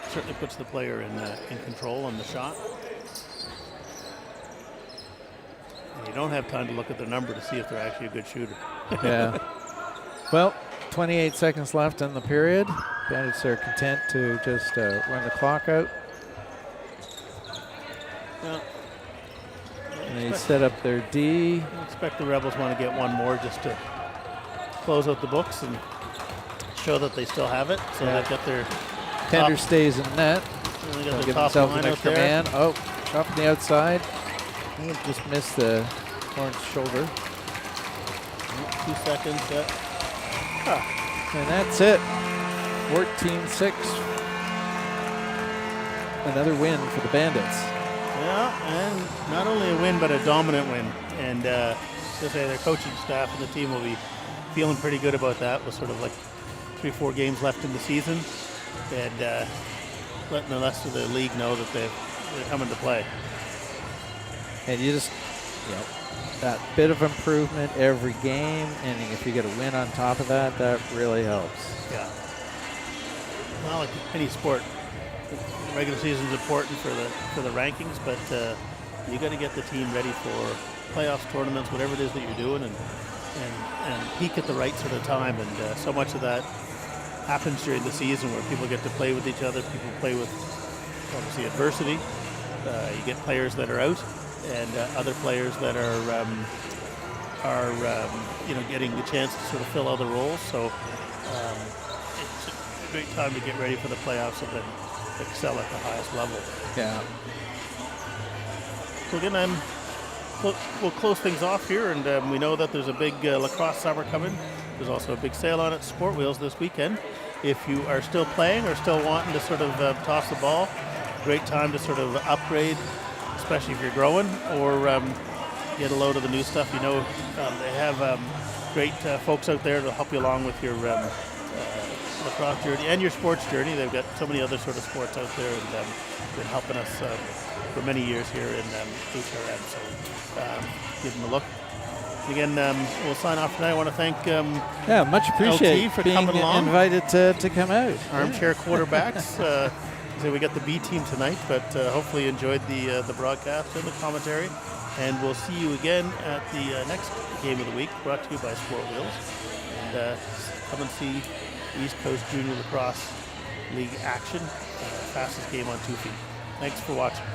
certainly puts the player in control on the shot. And you don't have time to look at their number to see if they're actually a good shooter. Yeah. Well, 28 seconds left in the period. Bandits are content to just run the clock out. Yeah. And they set up their D. I expect the Rebels want to get one more just to close out the books and show that they still have it. So they've got their Tender stays in net. They got their Give top themselves line an out extra there. man. Oh, up on the outside. Just missed the horn's shoulder. 2 seconds. And that's it. 14-6. Another win for the Bandits. Yeah, and not only a win, but a dominant win. And to say their coaching staff and the team will be feeling pretty good about that with sort of like 3-4 games left in the season. And letting the rest of the league know that they're coming to play. And you just, that bit of improvement every game, and if you get a win on top of that, that really helps. Yeah. Well, like any sport, regular season is important for the rankings, but you got to get the team ready for playoffs, tournaments, whatever it is that you're doing, and peak at the right sort of time. And so much of that happens during the season where people get to play with each other. People play with obviously adversity. You get players that are out, and other players that are getting the chance to sort of fill other roles. So it's a great time to get ready for the playoffs and then excel at the highest level. Yeah. So again, I'm we'll close things off here, and we know that there's a big lacrosse summer coming. There's also a big sale on at Sportwheels this weekend. If you are still playing or still wanting to sort of toss the ball, great time to sort of upgrade, especially if you're growing, or get a load of the new stuff. You know, they have great folks out there to help you along with your lacrosse journey and your sports journey. They've got so many other sort of sports out there, and been helping us for many years here in HRM. So give them a look. Again, we'll sign off tonight. I want to thank much appreciate LT for being coming along. invited to come out. Armchair quarterbacks. So we got the B team tonight, but hopefully you enjoyed the broadcast and the commentary. And we'll see you again at the next game of the week, brought to you by Sportwheels. And come and see East Coast Junior Lacrosse League action. Fastest game on 2 feet. Thanks for watching.